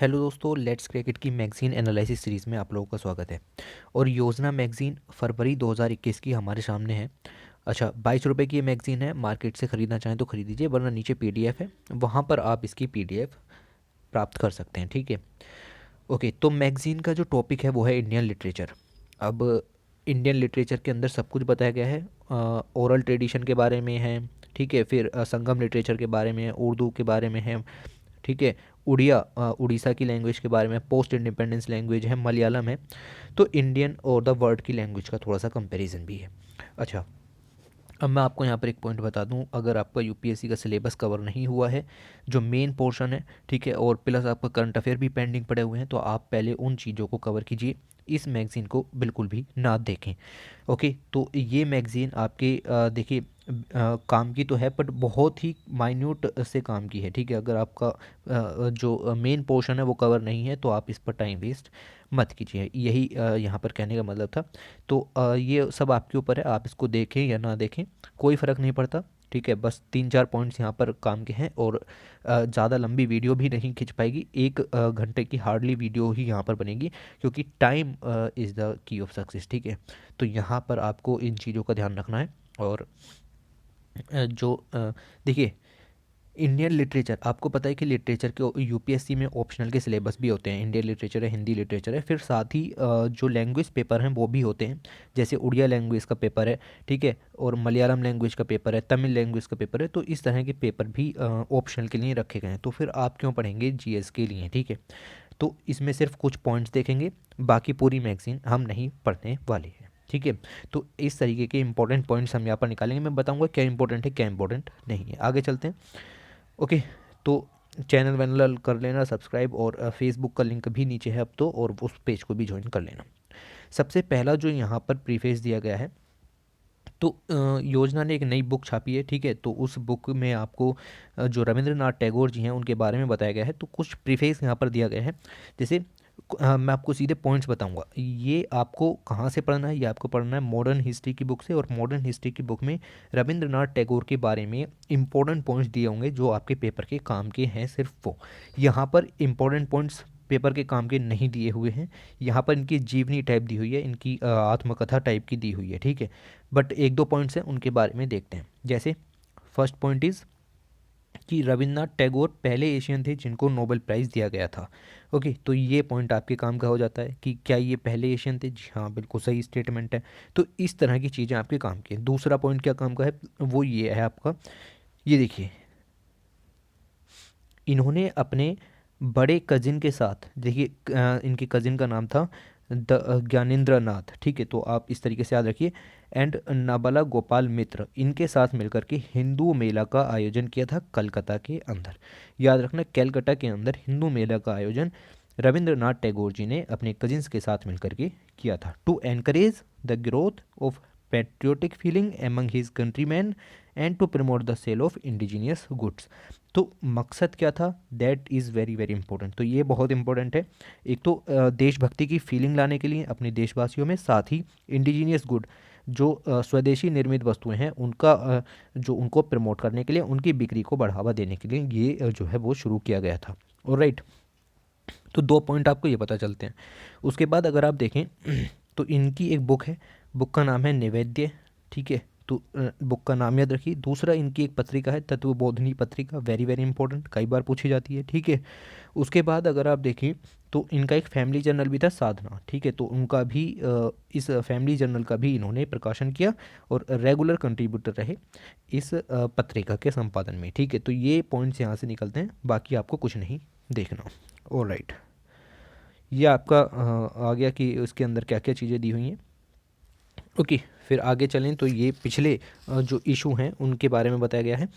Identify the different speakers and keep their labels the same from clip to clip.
Speaker 1: Hello दोस्तों, let's cricket की magazine analysis series में आप लोगों का स्वागत है। और योजना मैगज़ीन फरवरी 2021 की हमारे सामने है। अच्छा, 22 रुपये की ये मैगज़ीन है। मार्केट से ख़रीदना चाहें तो ख़रीद लीजिए, वरना नीचे पीडीएफ है, वहाँ पर आप इसकी पीडीएफ प्राप्त कर सकते हैं। ठीक है। ओके, तो मैगज़ीन का जो टॉपिक है वो है इंडियन लिटरेचर। अब इंडियन लिटरेचर के अंदर सब कुछ बताया गया है। ओरल ट्रेडिशन के बारे में है। ठीक है। फिर संगम लिटरेचर के बारे में है, उर्दू के बारे में है। ठीक है। उड़िया, उड़ीसा की लैंग्वेज के बारे में, पोस्ट इंडिपेंडेंस लैंग्वेज है, मलयालम है। तो इंडियन और द वर्ल्ड की लैंग्वेज का थोड़ा सा कंपैरिजन भी है। अच्छा, अब मैं आपको यहाँ पर एक पॉइंट बता दूँ। अगर आपका यूपीएससी का सिलेबस कवर नहीं हुआ है, जो मेन पोर्शन है, ठीक है, और प्लस आपका करंट अफेयर भी पेंडिंग पड़े हुए हैं, तो आप पहले उन चीज़ों को कवर कीजिए। इस मैगज़ीन को बिल्कुल भी ना देखें। ओके, तो ये मैगज़ीन आपके देखिए काम की तो है, बट बहुत ही माइन्यूट से काम की है। ठीक है। अगर आपका जो मेन पोर्शन है वो कवर नहीं है, तो आप इस पर टाइम वेस्ट मत कीजिए। यही यहाँ पर कहने का मतलब था। तो ये सब आपके ऊपर है, आप इसको देखें या ना देखें, कोई फ़र्क नहीं पड़ता। ठीक है। बस 3-4 पॉइंट्स यहाँ पर काम के हैं, और ज़्यादा लंबी वीडियो भी नहीं खिंच पाएगी। 1 घंटे की हार्डली वीडियो ही यहाँ पर बनेगी, क्योंकि time is the key of success. ठीक है। तो यहाँ पर आपको इन चीज़ों का ध्यान रखना है। और जो देखिए, इंडियन लिटरेचर, आपको पता है कि लिटरेचर के यूपीएससी में ऑप्शनल के सिलेबस भी होते हैं। इंडियन लिटरेचर है, हिंदी लिटरेचर है, फिर साथ ही जो लैंग्वेज पेपर हैं वो भी होते हैं। जैसे उड़िया लैंग्वेज का पेपर है, ठीक है, और मलयालम लैंग्वेज का पेपर है, तमिल लैंग्वेज का पेपर है। तो इस तरह के पेपर भी ऑप्शनल के लिए रखे गए हैं। तो फिर आप क्यों पढ़ेंगे जीएस के लिए? ठीक है। तो इसमें सिर्फ कुछ पॉइंट्स देखेंगे, बाकी पूरी मैगजीन हम नहीं पढ़ने वाले हैं। ठीक है। तो इस तरीके के इंपॉर्टेंट पॉइंट्स हम यहाँ पर निकालेंगे। मैं बताऊंगा क्या इंपॉर्टेंट है, क्या इंपॉर्टेंट नहीं है। आगे चलते हैं। ओके, तो चैनल वैनल कर लेना सब्सक्राइब, और फेसबुक का लिंक भी नीचे है अब तो, और उस पेज को भी ज्वाइन कर लेना। सबसे पहला जो यहाँ पर प्रीफेस दिया गया है, तो योजना ने एक नई बुक छापी है। ठीक है। तो उस बुक में आपको जो रविंद्रनाथ टैगोर जी हैं उनके बारे में बताया गया है। तो कुछ प्रीफेस यहाँ पर दिया गया है। जैसे मैं आपको सीधे पॉइंट्स बताऊंगा। ये आपको कहाँ से पढ़ना है? ये आपको पढ़ना है मॉडर्न हिस्ट्री की बुक से, और मॉडर्न हिस्ट्री की बुक में रविंद्रनाथ टैगोर के बारे में इंपॉर्टेंट पॉइंट्स दिए होंगे, जो आपके पेपर के काम के हैं। सिर्फ वो यहाँ पर इंपॉर्टेंट पॉइंट्स पेपर के काम के नहीं दिए हुए हैं। यहाँ पर इनकी जीवनी टाइप दी हुई है, इनकी आत्मकथा टाइप की दी हुई है। ठीक है। बट 1-2 पॉइंट्स हैं, उनके बारे में देखते हैं। जैसे फर्स्ट पॉइंट इज़ कि रविन्द्रनाथ टैगोर पहले एशियन थे जिनको नोबेल प्राइज़ दिया गया था। ओके, तो ये पॉइंट आपके काम का हो जाता है कि क्या ये पहले एशियन थे? जी हाँ, बिल्कुल सही स्टेटमेंट है। तो इस तरह की चीज़ें आपके काम की हैं। दूसरा पॉइंट क्या काम का है, वो ये है आपका, ये देखिए, इन्होंने अपने बड़े कजिन के साथ, देखिए इनके कजिन का नाम था ज्ञानेंद्र नाथ। ठीक है। तो आप इस तरीके से याद रखिए। एंड नबला गोपाल मित्र, इनके साथ मिलकर के हिंदू मेला का आयोजन किया था कलकत्ता के अंदर। याद रखना, कलकत्ता के अंदर हिंदू मेला का आयोजन रविंद्रनाथ टैगोर जी ने अपने कजिन्स के साथ मिलकर के किया था, to encourage the growth of patriotic feeling among his countryman and to promote the sale of indigenous goods. तो मकसद क्या था? That is very very important. तो ये बहुत इंपॉर्टेंट है। एक तो देशभक्ति की फीलिंग लाने के लिए अपने देशवासियों में, साथ ही इंडिजीनियस गुड, जो स्वदेशी निर्मित वस्तुएं हैं उनका जो उनको प्रमोट करने के लिए, उनकी बिक्री को बढ़ावा देने के लिए ये जो है वो शुरू किया गया था। ऑलराइट। तो 2 पॉइंट आपको ये पता चलते हैं। उसके बाद अगर आप देखें तो इनकी एक बुक है, बुक का नाम है निवेद्य। ठीक है। तो बुक का नाम याद रखिए। दूसरा, इनकी एक पत्रिका है तत्वबोधिनी पत्रिका, वेरी वेरी इंपॉर्टेंट, कई बार पूछी जाती है। ठीक है। उसके बाद अगर आप देखें तो इनका एक फैमिली जर्नल भी था, साधना। ठीक है। तो उनका भी इस फैमिली जर्नल का भी इन्होंने प्रकाशन किया, और रेगुलर कंट्रीब्यूटर रहे इस पत्रिका के संपादन में। ठीक है। तो ये पॉइंट्स यहाँ से निकलते हैं, बाकी आपको कुछ नहीं देखना। ऑलराइट, ये आपका आ गया कि उसके अंदर क्या क्या चीज़ें दी हुई हैं। ओके, फिर आगे चलें तो ये पिछले जो इशू हैं उनके बारे में बताया गया है।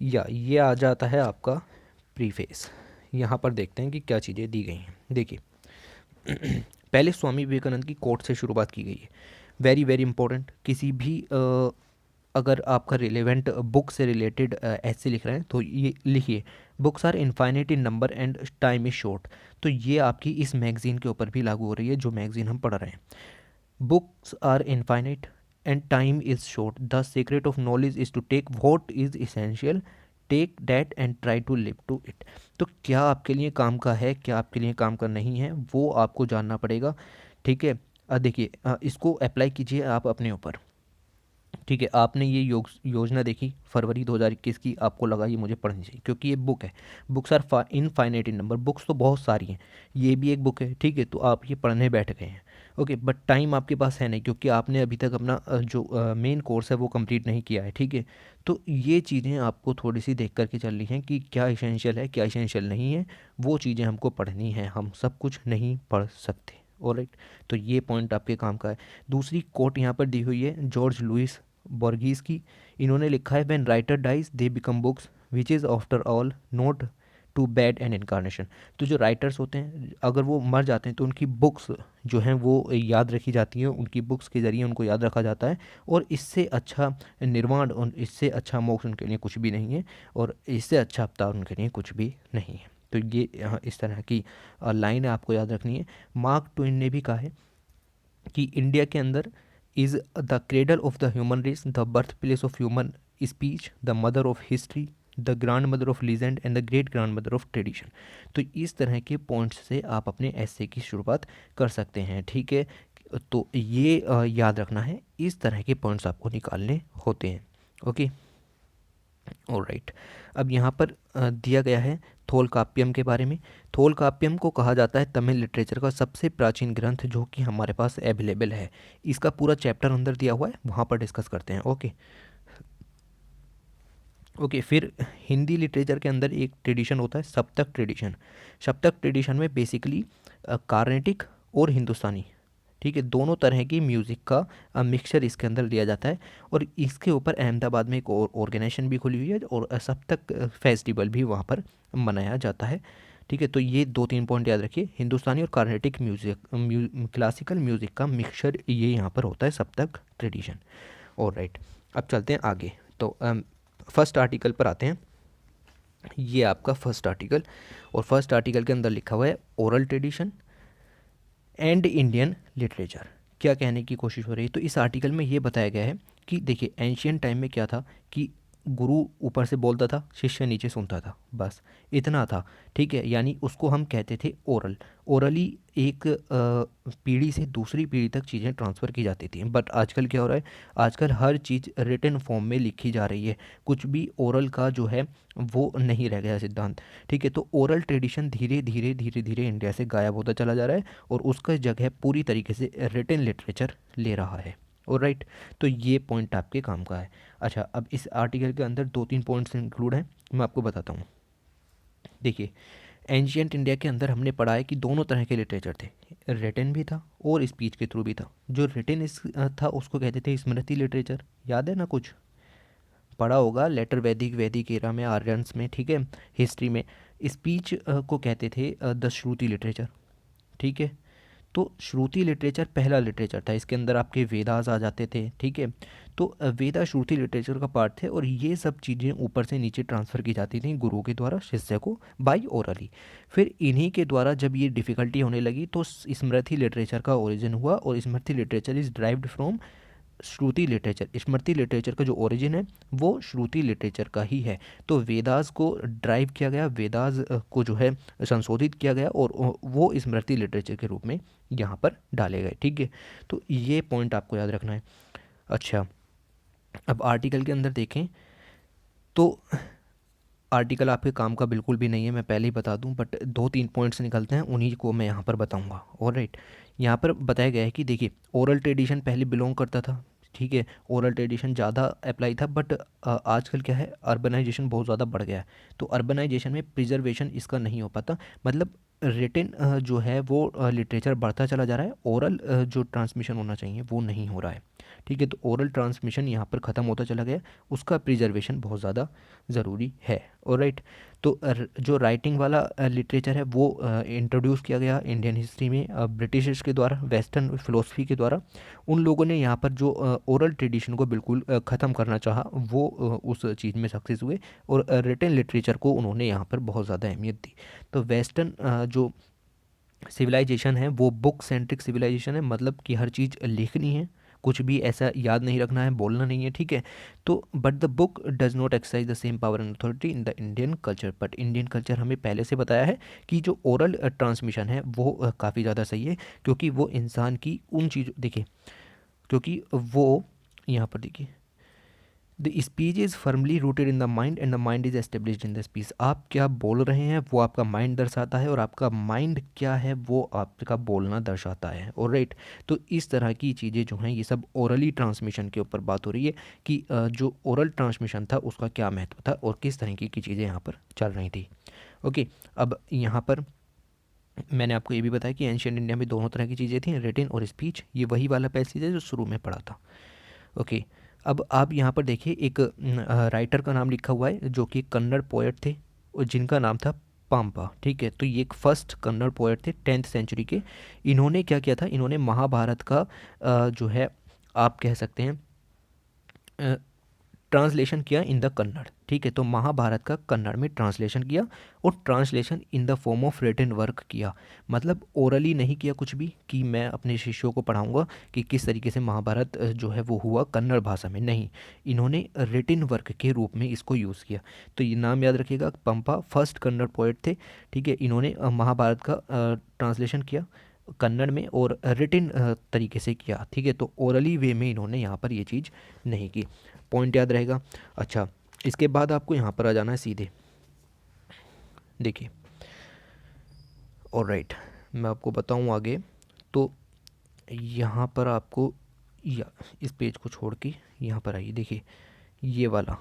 Speaker 1: या ये आ जाता है आपका प्रीफेस। यहाँ पर देखते हैं कि क्या चीज़ें दी गई हैं। देखिए, पहले स्वामी विवेकानंद की कोट से शुरुआत की गई है। Very very important. किसी भी अगर आपका रिलेवेंट बुक से रिलेटेड ऐसे लिख रहे हैं तो ये लिखिए, books are infinite in number and time is short. तो ये आपकी इस मैगज़ीन के ऊपर भी लागू हो रही है, जो मैगज़ीन हम पढ़ रहे हैं। Books are infinite and time is short, the secret of knowledge is to take what is essential take that and try to live to it. तो क्या आपके लिए काम का है, क्या आपके लिए काम का नहीं है, वो आपको जानना पड़ेगा। ठीक है, देखिए इसको अप्लाई कीजिए आप अपने ऊपर। ठीक है, आपने ये योजना देखी फरवरी 2021 की, आपको लगा ये मुझे पढ़नी चाहिए क्योंकि ये बुक है। Books are infinite in number, books तो बहुत सारी हैं, ये भी एक बुक है। ठीक है, तो आप ये पढ़ने बैठ गए हैं। ओके, बट टाइम आपके पास है नहीं क्योंकि आपने अभी तक अपना जो मेन कोर्स है वो कंप्लीट नहीं किया है। ठीक है, तो ये चीज़ें आपको थोड़ी सी देख करके चलनी है कि क्या इसेंशियल है, क्या इसेंशियल नहीं है, वो चीज़ें हमको पढ़नी है। हम सब कुछ नहीं पढ़ सकते। ऑलराइट, तो ये पॉइंट आपके काम का है। दूसरी कोट यहाँ पर दी हुई है जॉर्ज लुइस बोर्गीज की। इन्होंने लिखा है when writer dies they become books which is after all not too bad an incarnation. तो जो राइटर्स होते हैं अगर वो मर जाते हैं तो उनकी बुक्स जो हैं वो याद रखी जाती हैं, उनकी बुक्स के ज़रिए उनको याद रखा जाता है। और इससे अच्छा निर्वाण और इससे अच्छा मोक्ष उनके लिए कुछ भी नहीं है, और इससे अच्छा अवतार उनके लिए कुछ भी नहीं है। तो ये यहाँ इस तरह की लाइन आपको याद रखनी है। मार्क ट्वेन ने भी कहा है कि इंडिया के अंदर is the cradle of the human race, the birthplace of human speech, the mother of history, the grandmother of legend and the great grandmother of tradition. तो इस तरह के पॉइंट्स से आप अपने ऐसे की शुरुआत कर सकते हैं। ठीक है, तो ये याद रखना है, इस तरह के पॉइंट्स आपको निकालने होते हैं। Okay, alright. अब यहाँ पर दिया गया है थोलकाप्यम के बारे में। थोलकाप्यम को कहा जाता है तमिल लिटरेचर का सबसे प्राचीन ग्रंथ जो कि हमारे पास अवेलेबल है। इसका पूरा चैप्टर अंदर दिया हुआ है, वहाँ पर डिस्कस करते हैं। ओके ओके, फिर हिंदी लिटरेचर के अंदर एक ट्रेडिशन होता है सप्तक ट्रेडिशन। सप्तक ट्रेडिशन में बेसिकली कार्नेटिक और हिंदुस्तानी, ठीक है, दोनों तरह की म्यूज़िक का मिक्सचर इसके अंदर दिया जाता है। और इसके ऊपर अहमदाबाद में एक और ऑर्गेनाइजेशन भी खुली हुई है और सप्तक फेस्टिवल भी वहाँ पर मनाया जाता है। ठीक है, तो ये 2-3 पॉइंट याद रखिए, हिंदुस्तानी और कार्नेटिक म्यूज़िक क्लासिकल म्यूज़िक का मिक्सचर ये यहाँ पर होता है सप्तक ट्रेडिशन। और राइट, अब चलते हैं आगे। तो फर्स्ट आर्टिकल पर आते हैं। ये आपका फर्स्ट आर्टिकल, और फर्स्ट आर्टिकल के अंदर लिखा हुआ है oral tradition and Indian literature. क्या कहने की कोशिश हो रही है, तो इस आर्टिकल में ये बताया गया है कि देखिए एंशियंट टाइम में क्या था कि गुरु ऊपर से बोलता था, शिष्य नीचे सुनता था, बस इतना था। ठीक है, यानी उसको हम कहते थे ओरल। ओरली एक पीढ़ी से दूसरी पीढ़ी तक चीज़ें ट्रांसफ़र की जाती थी। बट आजकल क्या हो रहा है, आजकल हर चीज़ रिटन फॉर्म में लिखी जा रही है, कुछ भी ओरल का जो है वो नहीं रह गया सिद्धांत। ठीक है, तो ओरल ट्रेडिशन धीरे धीरे धीरे धीरे इंडिया से गायब होता चला जा रहा है और उसका जगह पूरी तरीके से रिटन लिटरेचर ले रहा है। और राइट, तो ये पॉइंट आपके काम का है। अच्छा, अब इस आर्टिकल के अंदर 2-3 पॉइंट्स इंक्लूड हैं, मैं आपको बताता हूँ। देखिए, एंशियंट इंडिया के अंदर हमने पढ़ा है कि दोनों तरह के लिटरेचर थे, रिटन भी था और स्पीच के थ्रू भी था। जो रिटन था उसको कहते थे स्मृति लिटरेचर, याद है ना, कुछ पढ़ा होगा लेटर वैदिक, वैदिक एरा में, आर्यंस में, ठीक है, हिस्ट्री में। स्पीच को कहते थे द श्रुति लिटरेचर। ठीक है, तो श्रुति लिटरेचर पहला लिटरेचर था, इसके अंदर आपके वेदास आ जाते थे। ठीक है, तो वेदा श्रुति लिटरेचर का पार्ट थे और ये सब चीज़ें ऊपर से नीचे ट्रांसफ़र की जाती थी गुरु के द्वारा शिष्य को बाई ओरली। फिर इन्हीं के द्वारा जब ये डिफ़िकल्टी होने लगी तो स्मृति लिटरेचर का ओरिजिन हुआ, और Smriti literature is derived from Shruti literature. Smriti literature का जो ओरिजिन है वो श्रुति लिटरेचर का ही है। तो वेदास को ड्राइव किया गया, वेदास को जो है संशोधित किया गया और वो स्मृति लिटरेचर के रूप में यहाँ पर डाले गए। ठीक है, तो ये पॉइंट आपको याद रखना है। अच्छा, अब आर्टिकल के अंदर देखें तो आर्टिकल आपके काम का बिल्कुल भी नहीं है, मैं पहले ही बता दूं, बट 2-3 पॉइंट्स निकलते हैं, उन्हीं को मैं यहाँ पर बताऊंगा। ऑलराइट, यहाँ पर बताया गया है कि देखिए ओरल ट्रेडिशन पहले बिलोंग करता था। ठीक है, ओरल ट्रेडिशन ज़्यादा अप्लाई था, बट आजकल क्या है, अर्बनाइजेशन बहुत ज़्यादा बढ़ गया है, तो अर्बनाइजेशन में प्रिजर्वेशन इसका नहीं हो पाता। मतलब रिटन जो है वो लिटरेचर बढ़ता चला जा रहा है, ओरल जो ट्रांसमिशन होना चाहिए वो नहीं हो रहा है। ठीक है, तो ओरल ट्रांसमिशन यहाँ पर ख़त्म होता चला गया, उसका प्रिजर्वेशन बहुत ज़्यादा ज़रूरी है। ऑलराइट, तो जो राइटिंग वाला लिटरेचर है वो इंट्रोड्यूस किया गया इंडियन हिस्ट्री में ब्रिटिशर्स के द्वारा, वेस्टर्न फिलोसफी के द्वारा। उन लोगों ने यहाँ पर जो ओरल ट्रेडिशन को बिल्कुल ख़त्म करना चाहा, वो उस चीज़ में सक्सेस हुए और रिटन लिटरेचर को उन्होंने यहाँ पर बहुत ज़्यादा अहमियत दी। तो वेस्टर्न जो सिविलाइजेशन है वो बुक सेंट्रिक सिविलाइजेशन है, मतलब कि हर चीज़ लिखनी है, कुछ भी ऐसा याद नहीं रखना है, बोलना नहीं है, ठीक है। तो but the book does not exercise the same power and authority in the Indian culture, but Indian culture हमें पहले से बताया है कि जो ओरल ट्रांसमिशन है वो काफ़ी ज़्यादा सही है, क्योंकि वो इंसान की उन चीज़ों, देखिए, क्योंकि वो यहाँ पर देखिए, the speech is firmly rooted in the mind and the mind is established in the speech. आप क्या बोल रहे हैं वो आपका माइंड दर्शाता है, और आपका माइंड क्या है वो आपका बोलना दर्शाता है, और राइट। तो इस तरह की चीज़ें जो हैं ये सब ओरली ट्रांसमिशन के ऊपर बात हो रही है कि जो ओरल ट्रांसमिशन था उसका क्या महत्व था और किस तरीके की चीज़ें यहाँ पर चल रही थी। ओके, अब यहाँ पर मैंने आपको ये भी बताया कि एंशियंट इंडिया में दोनों तरह की चीज़ें थी, रिटन और स्पीच। ये वही वाला पैसेज है जो शुरू में पढ़ा था। ओके, अब आप यहाँ पर देखिए एक राइटर का नाम लिखा हुआ है जो कि कन्नड़ पोएट थे और जिनका नाम था पाम्पा, ठीक है। तो ये एक फर्स्ट कन्नड़ पोएट थे 10th सेंचुरी के। इन्होंने क्या किया था, इन्होंने महाभारत का जो है आप कह सकते हैं ट्रांसलेशन किया इन द कन्नड़, ठीक है। तो महाभारत का कन्नड़ में ट्रांसलेशन किया, और translation in the form of written work किया। मतलब ओरली नहीं किया कुछ भी कि मैं अपने शिष्यों को पढ़ाऊंगा कि किस तरीके से महाभारत जो है वो हुआ कन्नड़ भाषा में, नहीं, इन्होंने रिटन वर्क के रूप में इसको यूज़ किया। तो ये नाम याद रखिएगा, पंपा फर्स्ट कन्नड़ पोएट थे, ठीक है। इन्होंने महाभारत का ट्रांसलेशन किया कन्नड़ में और रिटन तरीके से किया, ठीक है। तो ओरली वे में इन्होंने यहाँ पर ये चीज़ नहीं की। पॉइंट याद रहेगा। अच्छा, इसके बाद आपको यहाँ पर आ जाना है सीधे, देखिए, ऑलराइट, मैं आपको बताऊँ आगे। तो यहाँ पर आपको या इस पेज को छोड़ के यहाँ पर आइए, देखिए ये वाला।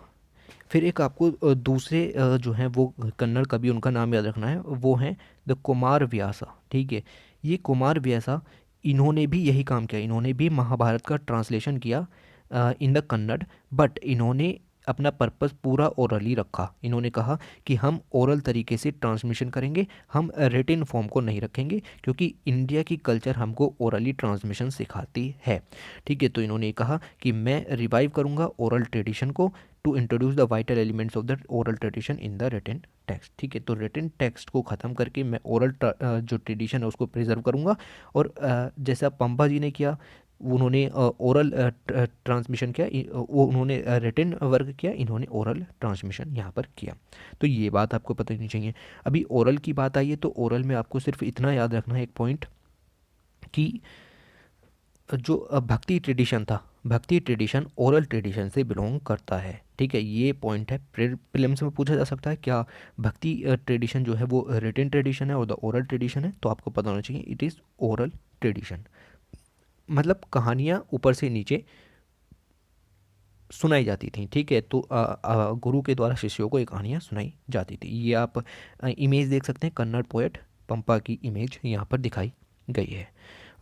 Speaker 1: फिर एक आपको दूसरे जो हैं वो कन्नड़ कवि, उनका नाम याद रखना है, वो हैं द कुमार व्यासा, ठीक है। ये कुमार व्यासा, इन्होंने भी यही काम किया, इन्होंने भी महाभारत का ट्रांसलेशन किया इन द कन्नड़, बट इन्होंने अपना पर्पस पूरा ओरली रखा। इन्होंने कहा कि हम ओरल तरीके से ट्रांसमिशन करेंगे, हम रिटन फॉर्म को नहीं रखेंगे, क्योंकि इंडिया की कल्चर हमको ओरली ट्रांसमिशन सिखाती है, ठीक है। तो इन्होंने कहा कि मैं रिवाइव करूँगा ओरल ट्रेडिशन को to introduce the vital elements of the oral tradition in the written text, ठीक है। तो रिटन टेक्स्ट को ख़त्म करके मैं ओरल जो ट्रेडिशन है उसको प्रिजर्व करूँगा, और जैसा पंपा जी ने किया, उन्होंने ओरल ट्रांसमिशन किया, वो उन्होंने रिटन वर्क किया, इन्होंने ओरल ट्रांसमिशन यहाँ पर किया। तो ये बात आपको पता होनी चाहिए। अभी ओरल की बात आई है तो ओरल में आपको सिर्फ इतना याद रखना है एक पॉइंट, कि जो भक्ति ट्रेडिशन था, भक्ति ट्रेडिशन ओरल ट्रेडिशन से बिलोंग करता है, ठीक है। ये पॉइंट है, प्रीलिम्स में पूछा जा सकता है क्या भक्ति ट्रेडिशन जो है वो रिटन ट्रेडिशन है और द ओरल ट्रेडिशन है, तो आपको पता होना चाहिए इट इज़ ओरल ट्रेडिशन। मतलब कहानियाँ ऊपर से नीचे सुनाई जाती थी, ठीक है। तो गुरु के द्वारा शिष्यों को ये कहानियाँ सुनाई जाती थी। ये आप इमेज देख सकते हैं, कन्नड़ पोएट पंपा की इमेज यहाँ पर दिखाई गई है।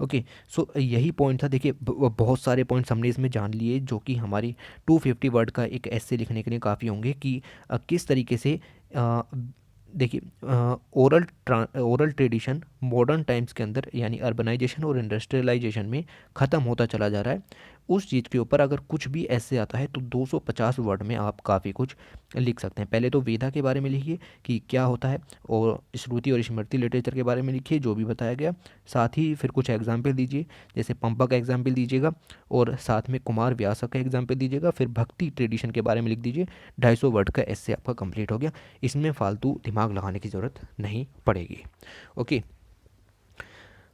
Speaker 1: ओके, सो यही पॉइंट था। देखिए बहुत सारे पॉइंट्स हमने इसमें जान लिए जो कि हमारी 250 वर्ड का एक ऐसे लिखने के लिए काफ़ी होंगे कि किस तरीके से देखिए ओरल ट्रेडिशन मॉडर्न टाइम्स के अंदर यानी अर्बनाइजेशन और इंडस्ट्रियलाइजेशन में ख़त्म होता चला जा रहा है। उस चीज़ के ऊपर अगर कुछ भी ऐसे आता है तो 250 वर्ड में आप काफ़ी कुछ लिख सकते हैं। पहले तो वेदा के बारे में लिखिए कि क्या होता है, और श्रुति और स्मृति लिटरेचर के बारे में लिखिए जो भी बताया गया, साथ ही फिर कुछ एग्जाम्पल दीजिए, जैसे पंपा का एग्जाम्पल दीजिएगा, और साथ में कुमार व्यासा का एग्जाम्पल दीजिएगा, फिर भक्ति ट्रेडिशन के बारे में लिख दीजिए। 250 वर्ड का ऐसे आपका कंप्लीट हो गया। इसमें फालतू दिमाग लगाने की ज़रूरत नहीं पड़ेगी। ओके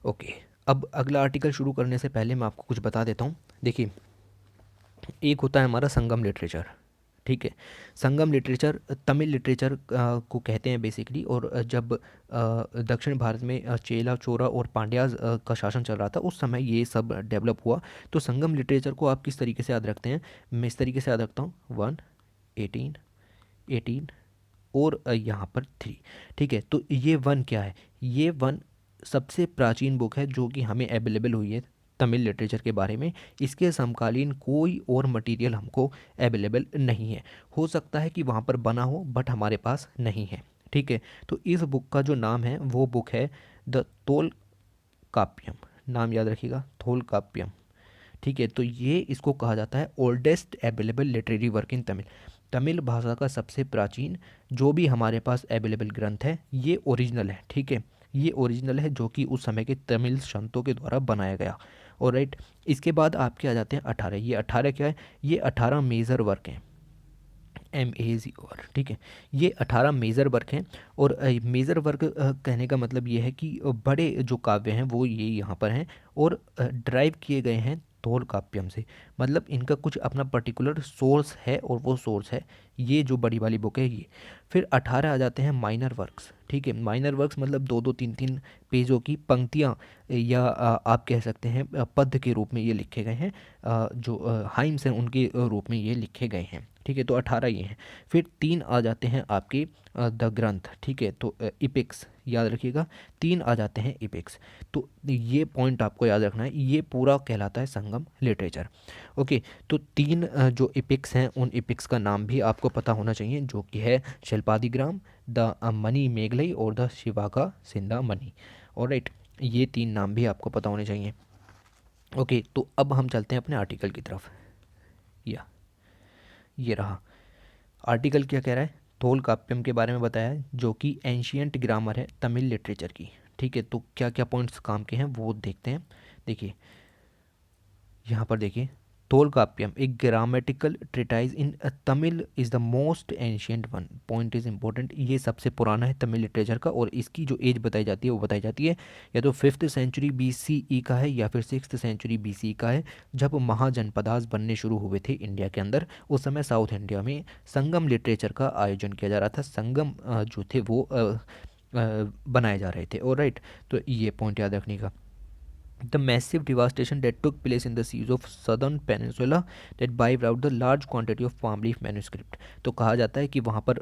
Speaker 1: ओके, अब अगला आर्टिकल शुरू करने से पहले मैं आपको कुछ बता देता हूँ। देखिए, एक होता है हमारा संगम लिटरेचर, ठीक है। संगम लिटरेचर तमिल लिटरेचर को कहते हैं बेसिकली, और जब दक्षिण भारत में चेला चोरा और पांड्याज का शासन चल रहा था उस समय ये सब डेवलप हुआ। तो संगम लिटरेचर को आप किस तरीके से याद रखते हैं, मैं इस तरीके से याद रखता हूँ 1, 18, 18 और यहाँ पर 3, ठीक है। तो ये 1 क्या है, ये 1 सबसे प्राचीन बुक है जो कि हमें अवेलेबल हुई है तमिल लिटरेचर के बारे में। इसके समकालीन कोई और मटेरियल हमको अवेलेबल नहीं है। हो सकता है कि वहाँ पर बना हो बट हमारे पास नहीं है, ठीक है। तो इस बुक का जो नाम है वो बुक है द तोल काप्यम, नाम याद रखिएगा, थोल काप्यम, ठीक है। तो ये इसको कहा जाता है oldest available literary work in Tamil. Tamil भाषा का सबसे प्राचीन जो भी हमारे पास अवेलेबल ग्रंथ है ये ओरिजिनल है, ठीक है। ये ओरिजिनल है जो कि उस समय के तमिल संतों के द्वारा बनाया गया, और राइट, इसके बाद आपके आ जाते हैं 18। ये 18 क्या है? ये 18 मेजर वर्क हैं, MAZR, ठीक है। ये 18 मेजर वर्क हैं। और मेजर वर्क कहने का मतलब ये है कि बड़े जो काव्य हैं वो ये यहाँ पर हैं, और ड्राइव किए गए हैं तोलकाप्यम से। मतलब इनका कुछ अपना पर्टिकुलर सोर्स है, और वो सोर्स है ये जो बड़ी वाली बुक है ये। फिर 18 आ जाते हैं माइनर वर्क्स, ठीक है। माइनर वर्क्स मतलब 2-2, 3-3 पेजों की पंक्तियाँ, या आप कह सकते हैं पद्य के रूप में ये लिखे गए हैं। जो हाइम्स हैं उनके रूप में ये लिखे गए हैं, ठीक है। तो 18 ये हैं। फिर 3 आ जाते हैं आपके द ग्रंथ, ठीक है। तो इपिक्स याद रखिएगा, 3 आ जाते हैं इपिक्स। तो ये पॉइंट आपको याद रखना है, ये पूरा कहलाता है संगम लिटरेचर। ओके, तो 3 जो इपिक्स हैं उन इपिक्स का नाम भी आपको पता होना चाहिए, जो कि है शिल्पादिग्राम, द मणि मेघलई और द शिवाका सिंधामणि। और राइट, ये 3 नाम भी आपको पता होने चाहिए। ओके, तो अब हम चलते हैं अपने आर्टिकल की तरफ। या ये रहा आर्टिकल, क्या कह रहा है? तोलकाप्यम के बारे में बताया है, जो कि एंशियंट ग्रामर है तमिल लिटरेचर की, ठीक है। तो क्या क्या पॉइंट्स काम के हैं वो देखते हैं। देखिए यहाँ पर देखिए, तोलकाप्यम एक grammatical treatise in Tamil is the most ancient one. Point is important, ये सबसे पुराना है तमिल लिटरेचर का, और इसकी जो एज बताई जाती है वो बताई जाती है या तो 5th सेंचुरी BCE का है, या फिर 6th सेंचुरी BCE का है, जब महाजनपदास बनने शुरू हुए थे इंडिया के अंदर। उस समय साउथ इंडिया में संगम लिटरेचर का आयोजन किया जा रहा था। संगम जो थे वो बनाए जा रहे थे। और राइट, तो ये पॉइंट याद रखने का। The massive devastation that took place in the seas of southern peninsula that wiped out the large quantity of palm leaf manuscript। तो कहा जाता है कि वहाँ पर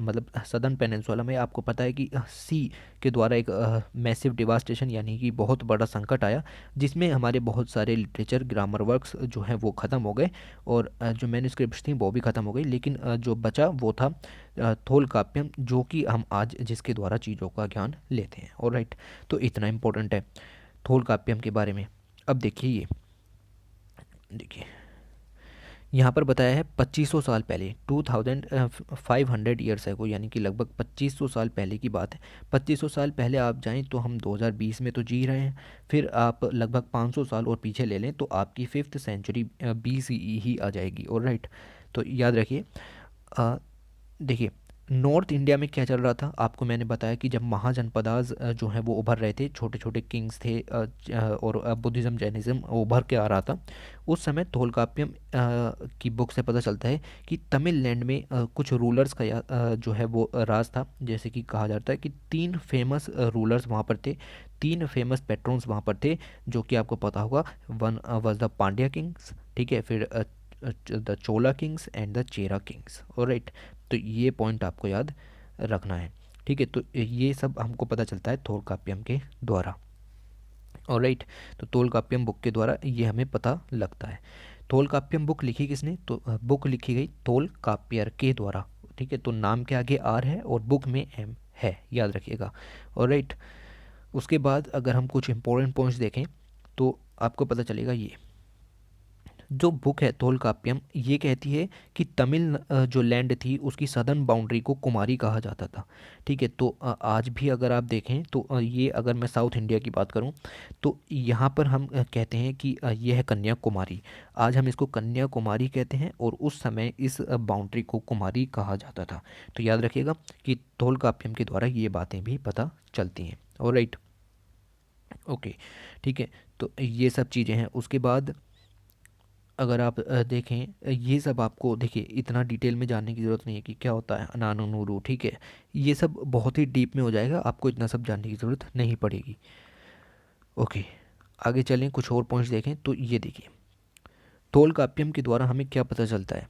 Speaker 1: मतलब सदर्न पेनिनसुला में आपको पता है कि सी के द्वारा एक मैसिव डिवास्टेशन यानी कि बहुत बड़ा संकट आया, जिसमें हमारे बहुत सारे लिटरेचर ग्रामर वर्क्स जो हैं वो ख़त्म हो गए, और जो मैन्युस्क्रिप्ट्स थी वो भी ख़त्म हो गई। लेकिन जो बचा वो था थोलकाप्यम, जो कि हम आज जिसके द्वारा चीज़ों का ज्ञान लेते हैं। और राइट, तो इतना इम्पोर्टेंट है थोलकाप्यम के बारे में। अब देखिए, ये देखिए यहाँ पर बताया है 2500 साल पहले, 2500 ईयर्स है को, यानी कि लगभग 2500 साल पहले की बात है। 2500 साल पहले आप जाएं तो हम 2020 में तो जी रहे हैं। फिर आप लगभग 500 साल और पीछे ले लें तो आपकी 5th सेंचुरी BCE ही आ जाएगी। और राइट, तो याद रखिए। देखिए नॉर्थ इंडिया में क्या चल रहा था, आपको मैंने बताया कि जब महाजनपदास जो हैं वो उभर रहे थे, छोटे छोटे किंग्स थे, और बुद्धिज़्म जैनिज़्म उभर के आ रहा था। उस समय तोलकाप्यम की बुक से पता चलता है कि तमिल लैंड में कुछ रूलर्स का जो है वो राज था। जैसे कि कहा जाता है कि 3 फेमस रूलर्स वहाँ पर थे, 3 फेमस पेट्रोन्स वहाँ पर थे, जो कि आपको पता होगा। One was the Pandya Kings, ठीक है। फिर the Chola Kings and the Chera Kings. और राइट, तो ये पॉइंट आपको याद रखना है, ठीक है। तो ये सब हमको पता चलता है तोलकाप्यम के द्वारा। और राइट, तो तोलकाप्यम बुक के द्वारा ये हमें पता लगता है। तोलकाप्यम बुक लिखी किसने? तो बुक लिखी गई तोलकाप्यर के द्वारा, ठीक है। तो नाम के आगे R है और बुक में M है, याद रखिएगा। और राइट, उसके बाद अगर हम कुछ इंपॉर्टेंट पॉइंट्स देखें तो आपको पता चलेगा। ये जो बुक है तोलकाप्यम, ये कहती है कि तमिल जो लैंड थी उसकी सदर्न बाउंड्री को कुमारी कहा जाता था, ठीक है। तो आज भी अगर आप देखें तो ये अगर मैं साउथ इंडिया की बात करूं तो यहाँ पर हम कहते हैं कि ये है कन्याकुमारी। आज हम इसको कन्याकुमारी कहते हैं, और उस समय इस बाउंड्री को कुमारी कहा जाता था। तो याद रखिएगा कि तोलकाप्यम के द्वारा ये बातें भी पता चलती हैं। और राइट, ओके, ठीक है। तो ये सब चीज़ें हैं। उसके बाद अगर आप देखें, ये सब आपको देखिए इतना डिटेल में जानने की ज़रूरत नहीं है कि क्या होता है अनानूनूरू, ठीक है। ये सब बहुत ही डीप में हो जाएगा, आपको इतना सब जानने की ज़रूरत नहीं पड़ेगी। ओके, आगे चलें, कुछ और पॉइंट्स देखें। तो ये देखिए, तोलकाप्यम के द्वारा हमें क्या पता चलता है।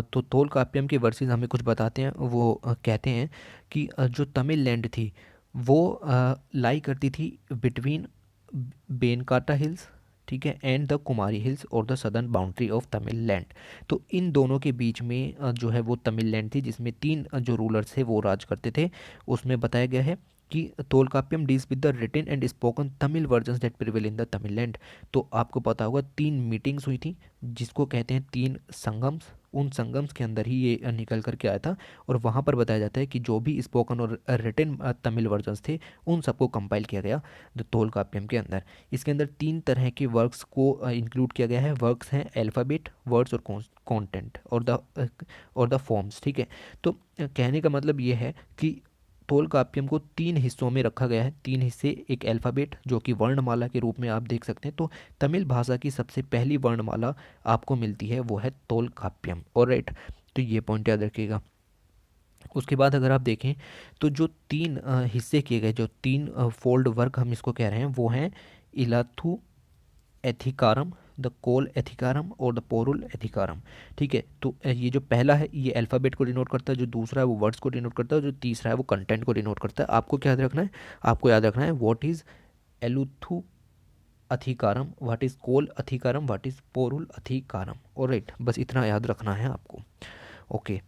Speaker 1: तो तोलकाप्यम के वर्सेस हमें कुछ बताते हैं। वो कहते हैं कि जो तमिल लैंड थी वो लाई करती थी बिटवीन बेनकाटा हिल्स, ठीक है, एंड द कुमारी हिल्स और the southern boundary of Tamil land. तो इन दोनों के बीच में जो है वो तमिल लैंड थी, जिसमें 3 जो रूलर्स थे वो राज करते थे। उसमें बताया गया है कि Tolkappiyam deals with the written and spoken Tamil versions that prevail in the Tamil land. तो आपको पता होगा 3 मीटिंग्स हुई थी, जिसको कहते हैं 3 संगम्स, उन संगम्स के अंदर ही ये निकल कर के आया था। और वहाँ पर बताया जाता है कि जो भी स्पोकन और रिटन तमिल वर्जन्स थे उन सबको कंपाइल किया गया द तोलकाप्पियम के अंदर। इसके अंदर 3 तरह के वर्क्स को इंक्लूड किया गया है। वर्क्स हैं अल्फ़ाबेट, वर्ड्स और कंटेंट और द फॉर्म्स, ठीक है। तो कहने का मतलब ये है कि तोलकाप्पियम को 3 हिस्सों में रखा गया है। 3 हिस्से, एक अल्फ़ाबेट जो कि वर्णमाला के रूप में आप देख सकते हैं। तो तमिल भाषा की सबसे पहली वर्णमाला आपको मिलती है वो है तोलकाप्पियम, ऑलराइट। तो ये पॉइंट याद रखिएगा। उसके बाद अगर आप देखें तो जो 3 हिस्से किए गए, जो 3 फोल्ड वर्क हम इसको कह रहे हैं, वो हैं इलाथू एथिकारम, द कोल एथिकारम और द पोरुल एथिकारम, ठीक है। तो ये जो पहला है ये अल्फ़ाबेट को डिनोट करता है, जो दूसरा है वो वर्ड्स को डिनोट करता है, जो तीसरा है वो कंटेंट को डिनोट करता है। आपको क्या याद रखना है? आपको याद रखना है what is Eluthu Adhikaram, what is Col Adhikaram, what is Porul Adhikaram, alright. बस इतना याद रखना है आपको, okay.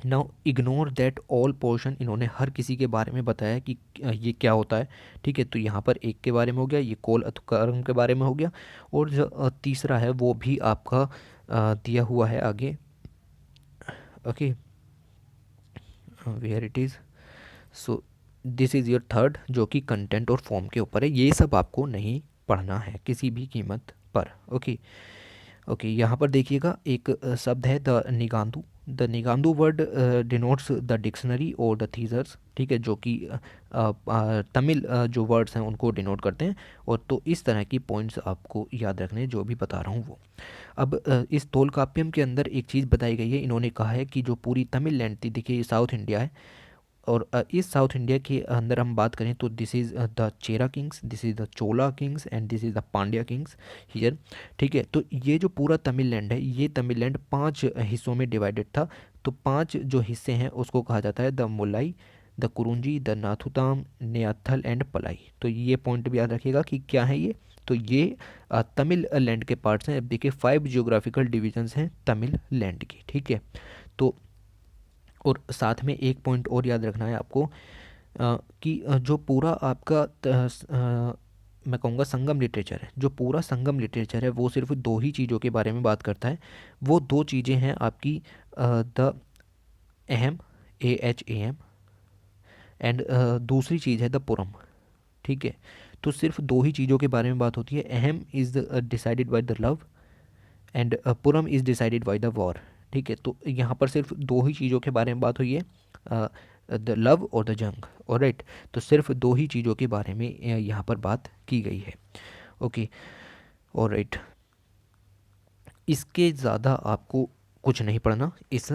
Speaker 1: Now ignore that all portion, इन्होंने हर किसी के बारे में बताया कि ये क्या होता है, ठीक है। तो यहाँ पर एक के बारे में हो गया, ये कोल अथुकारम के बारे में हो गया, और जो तीसरा है वो भी आपका दिया हुआ है आगे, okay, where it is. So this is your third, जो कि कंटेंट और फॉर्म के ऊपर है। ये सब आपको नहीं पढ़ना है किसी भी कीमत पर, ओके। ओके, यहाँ पर देखिएगा एक शब्द है the Nigandu. The Nigandu word denotes the dictionary और द थीजर्स, ठीक है, जो कि तमिल जो वर्ड्स हैं उनको डिनोट करते हैं। और तो इस तरह की पॉइंट्स आपको याद रखने हैं जो भी बता रहा हूँ वो। अब इस तोलकाप्पियम के अंदर एक चीज़ बताई गई है, इन्होंने कहा है कि जो पूरी तमिल लैंड थी, देखिए ये साउथ इंडिया है, और इस साउथ इंडिया के अंदर हम बात करें तो this is the Chera Kings, this is the Chola Kings and this is the Pandya Kings here, ठीक है। तो ये जो पूरा तमिल लैंड है, ये तमिल लैंड 5 हिस्सों में डिवाइडेड था। तो 5 जो हिस्से हैं उसको कहा जाता है द मुलाई, द कुरुंजी, द नाथुताम, नेयाथल एंड पलाई। तो ये पॉइंट भी याद रखिएगा कि क्या है ये। तो ये तमिल लैंड के पार्ट्स हैं। अब देखिए 5 जियोग्राफिकल डिविजन्स हैं तमिल लैंड की, ठीक है। तो और साथ में एक पॉइंट और याद रखना है आपको कि जो पूरा आपका मैं कहूँगा संगम लिटरेचर है, जो पूरा संगम लिटरेचर है वो सिर्फ 2 ही चीज़ों के बारे में बात करता है। वो 2 चीज़ें हैं आपकी द अहम, AHAM, एंड दूसरी चीज़ है द पुरम, ठीक है। तो सिर्फ 2 ही चीज़ों के बारे में बात होती है। अहम is decided by the love and Puram is decided by the war, ठीक है। तो यहाँ पर सिर्फ 2 ही चीज़ों के बारे में बात हुई है, द लव और द जंग, ऑलराइट। तो सिर्फ 2 ही चीज़ों के बारे में यहाँ पर बात की गई है, ओके, ऑलराइट। इसके ज़्यादा आपको कुछ नहीं पढ़ना इस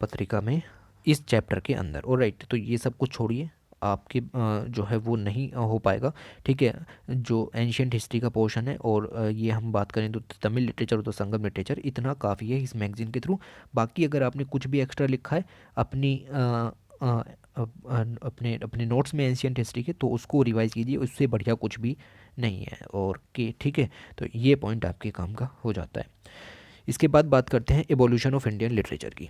Speaker 1: पत्रिका में, इस चैप्टर के अंदर, ऑलराइट। तो ये सब कुछ छोड़िए, आपके जो है वो नहीं हो पाएगा, ठीक है। जो एंशियंट हिस्ट्री का पोर्शन है और ये हम बात करें तो तमिल लिटरेचर और तो संगम लिटरेचर, इतना काफ़ी है इस मैगज़ीन के थ्रू। बाकी अगर आपने कुछ भी एक्स्ट्रा लिखा है अपनी अपने अपने नोट्स में एंशियंट हिस्ट्री के, तो उसको रिवाइज़ कीजिए, उससे बढ़िया कुछ भी नहीं है, और कि ठीक है। तो ये पॉइंट आपके काम का हो जाता है। इसके बाद बात करते हैं एवोल्यूशन ऑफ इंडियन लिटरेचर की।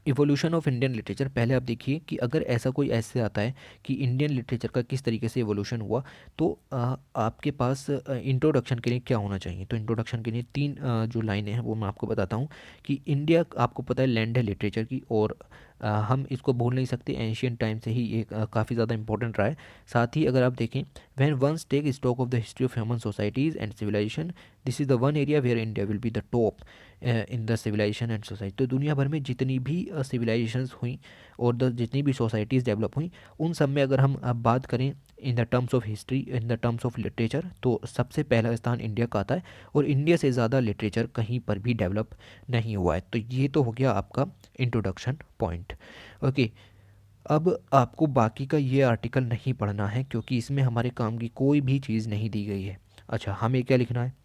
Speaker 1: इवोल्यूशन ऑफ इंडियन लिटरेचर, पहले आप देखिए कि अगर ऐसा कोई ऐसे आता है कि इंडियन लिटरेचर का किस तरीके से इवोल्यूशन हुआ, तो आपके पास इंट्रोडक्शन के लिए क्या होना चाहिए। तो इंट्रोडक्शन के लिए 3 जो लाइनें हैं वो मैं आपको बताता हूँ कि इंडिया आपको पता है लैंड है लिटरेचर की, और हम इसको भूल नहीं सकते, एंशियंट टाइम से ही ये काफ़ी ज़्यादा इंपॉर्टेंट रहा है। साथ ही अगर आप देखें, when once take stock of the history of human societies and civilisation, this is the one area where India will be the top in the civilisation and society. तो दुनिया भर में जितनी भी सिविलाइजेशंस हुई और जितनी भी सोसाइटीज़ डेवलप हुई, उन सब में अगर हम अब बात करें in the terms of history, in the terms of literature, तो सबसे पहला स्थान इंडिया का आता है, और इंडिया से ज़्यादा लिटरेचर कहीं पर भी डेवलप नहीं हुआ है। तो ये तो हो गया आपका इंट्रोडक्शन पॉइंट, ओके। अब आपको बाकी का ये आर्टिकल नहीं पढ़ना है क्योंकि इसमें हमारे काम की कोई भी चीज़ नहीं दी गई है। अच्छा, हमें क्या लिखना है?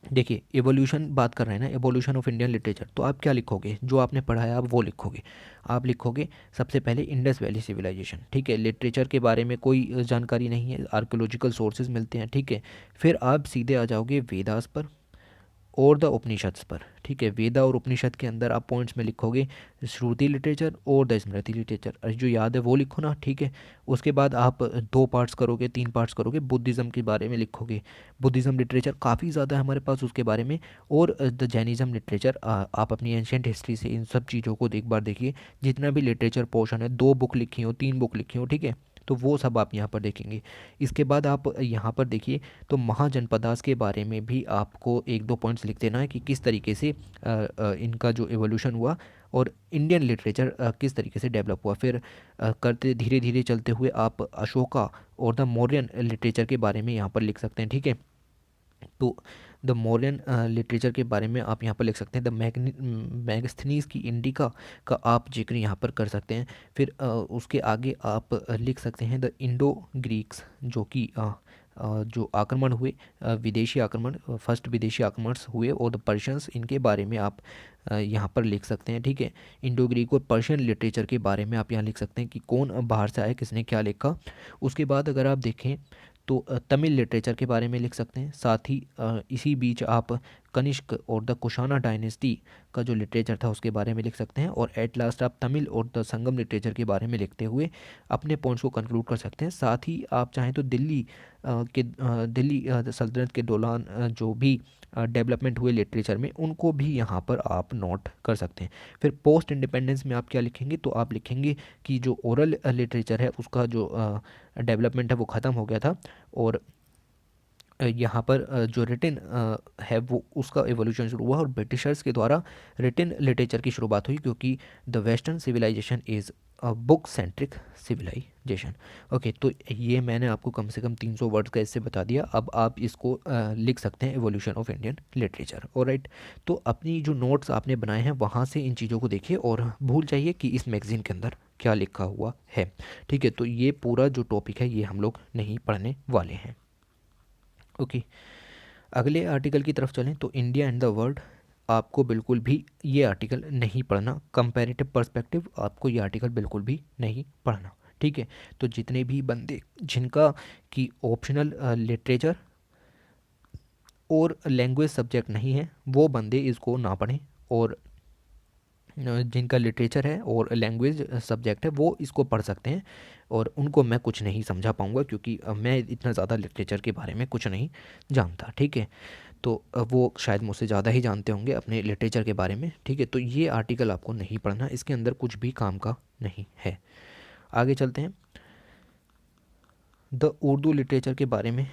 Speaker 1: देखिए, एवोल्यूशन बात कर रहे हैं ना, एवोल्यूशन ऑफ इंडियन लिटरेचर, तो आप क्या लिखोगे? जो आपने पढ़ा है आप वो लिखोगे। आप लिखोगे सबसे पहले इंडस वैली सिविलाइजेशन, ठीक है। लिटरेचर के बारे में कोई जानकारी नहीं है, आर्कियोलॉजिकल सोर्सेज मिलते हैं, ठीक है। फिर आप सीधे आ जाओगे वेदास पर, और द उपनिषद्स पर, ठीक है। वेदा और उपनिषद के अंदर आप पॉइंट्स में लिखोगे श्रुति लिटरेचर और द स्मृति लिटरेचर, अरे जो याद है वो लिखो ना, ठीक है। उसके बाद आप 2 पार्ट्स करोगे, 3 पार्ट्स करोगे, बुद्धिज़्म के बारे में लिखोगे। बुद्धिज़्म लिटरेचर काफ़ी ज़्यादा है हमारे पास उसके बारे में। और द जैनिज़्म लिटरेचर, आप अपनी एंशियंट हिस्ट्री से इन सब चीज़ों को एक बार देखिए, जितना भी लिटरेचर पोर्शन है, 2 बुक लिखी हो, 3 बुक लिखी हो, ठीक है, तो वो सब आप यहाँ पर देखेंगे। इसके बाद आप यहाँ पर देखिए तो महाजनपदास के बारे में भी आपको 1-2 पॉइंट्स लिख देना है कि किस तरीके से इनका जो एवोल्यूशन हुआ और इंडियन लिटरेचर किस तरीके से डेवलप हुआ। फिर करते धीरे धीरे चलते हुए आप अशोका और द मौर्यन लिटरेचर के बारे में यहाँ पर लिख सकते हैं, ठीक है। तो द मौर्यन लिटरेचर के बारे में आप यहाँ पर लिख सकते हैं। द मैगस्थनीज की इंडिका का आप जिक्र यहाँ पर कर सकते हैं। फिर उसके आगे आप लिख सकते हैं द इंडो ग्रीक्स, जो कि जो आक्रमण हुए, विदेशी आक्रमण, फर्स्ट विदेशी आक्रमण हुए, और द पर्शियंस, इनके बारे में आप यहाँ पर लिख सकते हैं, ठीक है। इंडो ग्रीक और पर्शियन लिटरेचर के बारे में आप यहाँ लिख सकते हैं कि कौन बाहर से आया, किसने क्या लिखा। उसके बाद अगर आप देखें तो तमिल लिटरेचर के बारे में लिख सकते हैं। साथ ही इसी बीच आप कनिष्क और द कुशाना डायनेस्टी का जो लिटरेचर था उसके बारे में लिख सकते हैं। और एट लास्ट आप तमिल और द संगम लिटरेचर के बारे में लिखते हुए अपने पॉइंट्स को कंक्लूड कर सकते हैं। साथ ही आप चाहें तो दिल्ली सल्तनत के दौरान जो भी डेवलपमेंट हुए लिटरेचर में, उनको भी यहाँ पर आप नोट कर सकते हैं। फिर पोस्ट इंडिपेंडेंस में आप क्या लिखेंगे, तो आप लिखेंगे कि जो ओरल लिटरेचर है उसका जो डेवलपमेंट है वो ख़त्म हो गया था, और यहाँ पर जो रिटन है वो उसका एवोल्यूशन शुरू हुआ, और ब्रिटिशर्स के द्वारा रिटन लिटरेचर की शुरुआत हुई, क्योंकि the western civilisation is book centric civilisation. Okay, तो ये मैंने आपको कम से कम 300 वर्ड्स का इससे बता दिया। अब आप इसको लिख सकते हैं, evolution of Indian literature. Alright, तो अपनी जो नोट्स आपने बनाए हैं वहाँ से इन चीज़ों को देखिए और भूल जाइए कि इस मैगज़ीन के अंदर क्या लिखा हुआ है, ठीक है। तो ये पूरा जो टॉपिक है ये हम लोग नहीं पढ़ने वाले हैं। ओके, अगले आर्टिकल की तरफ चलें तो इंडिया एंड द वर्ल्ड, आपको बिल्कुल भी ये आर्टिकल नहीं पढ़ना। कंपैरेटिव पर्सपेक्टिव, आपको ये आर्टिकल बिल्कुल भी नहीं पढ़ना, ठीक है। तो जितने भी बंदे जिनका कि ऑप्शनल लिटरेचर और लैंग्वेज सब्जेक्ट नहीं है, वो बंदे इसको ना पढ़ें, और जिनका लिटरेचर है और लैंग्वेज सब्जेक्ट है वो इसको पढ़ सकते हैं। और उनको मैं कुछ नहीं समझा पाऊँगा, क्योंकि मैं इतना ज़्यादा लिटरेचर के बारे में कुछ नहीं जानता, ठीक है। तो वो शायद मुझसे ज़्यादा ही जानते होंगे अपने लिटरेचर के बारे में, ठीक है। तो ये आर्टिकल आपको नहीं पढ़ना, इसके अंदर कुछ भी काम का नहीं है। आगे चलते हैं द उर्दू लिटरेचर के बारे में।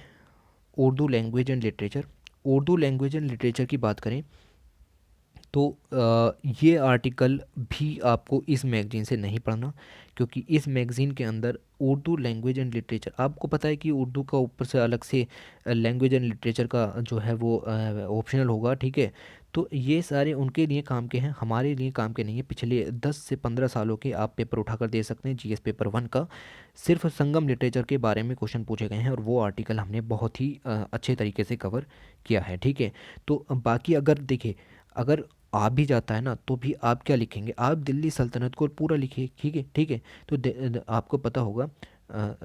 Speaker 1: Urdu language and literature, Urdu language and literature की बात करें तो ये आर्टिकल भी आपको इस मैगज़ीन से नहीं पढ़ना, क्योंकि इस मैगज़ीन के अंदर उर्दू लैंग्वेज एंड लिटरेचर, आपको पता है कि उर्दू का ऊपर से अलग से लैंग्वेज एंड लिटरेचर का जो है वो ऑप्शनल होगा, ठीक है। तो ये सारे उनके लिए काम के हैं, हमारे लिए काम के नहीं है। पिछले 10 से 15 सालों के आप पेपर उठाकर दे सकते हैं, जीएस पेपर 1 का सिर्फ संगम लिटरेचर के बारे में क्वेश्चन पूछे गए हैं, और वो आर्टिकल हमने बहुत ही अच्छे तरीके से कवर किया है, ठीक है। तो बाकी अगर देखिए, अगर आ भी जाता है ना तो भी आप क्या लिखेंगे, आप दिल्ली सल्तनत को पूरा लिखिए, ठीक है, ठीक है। तो आपको पता होगा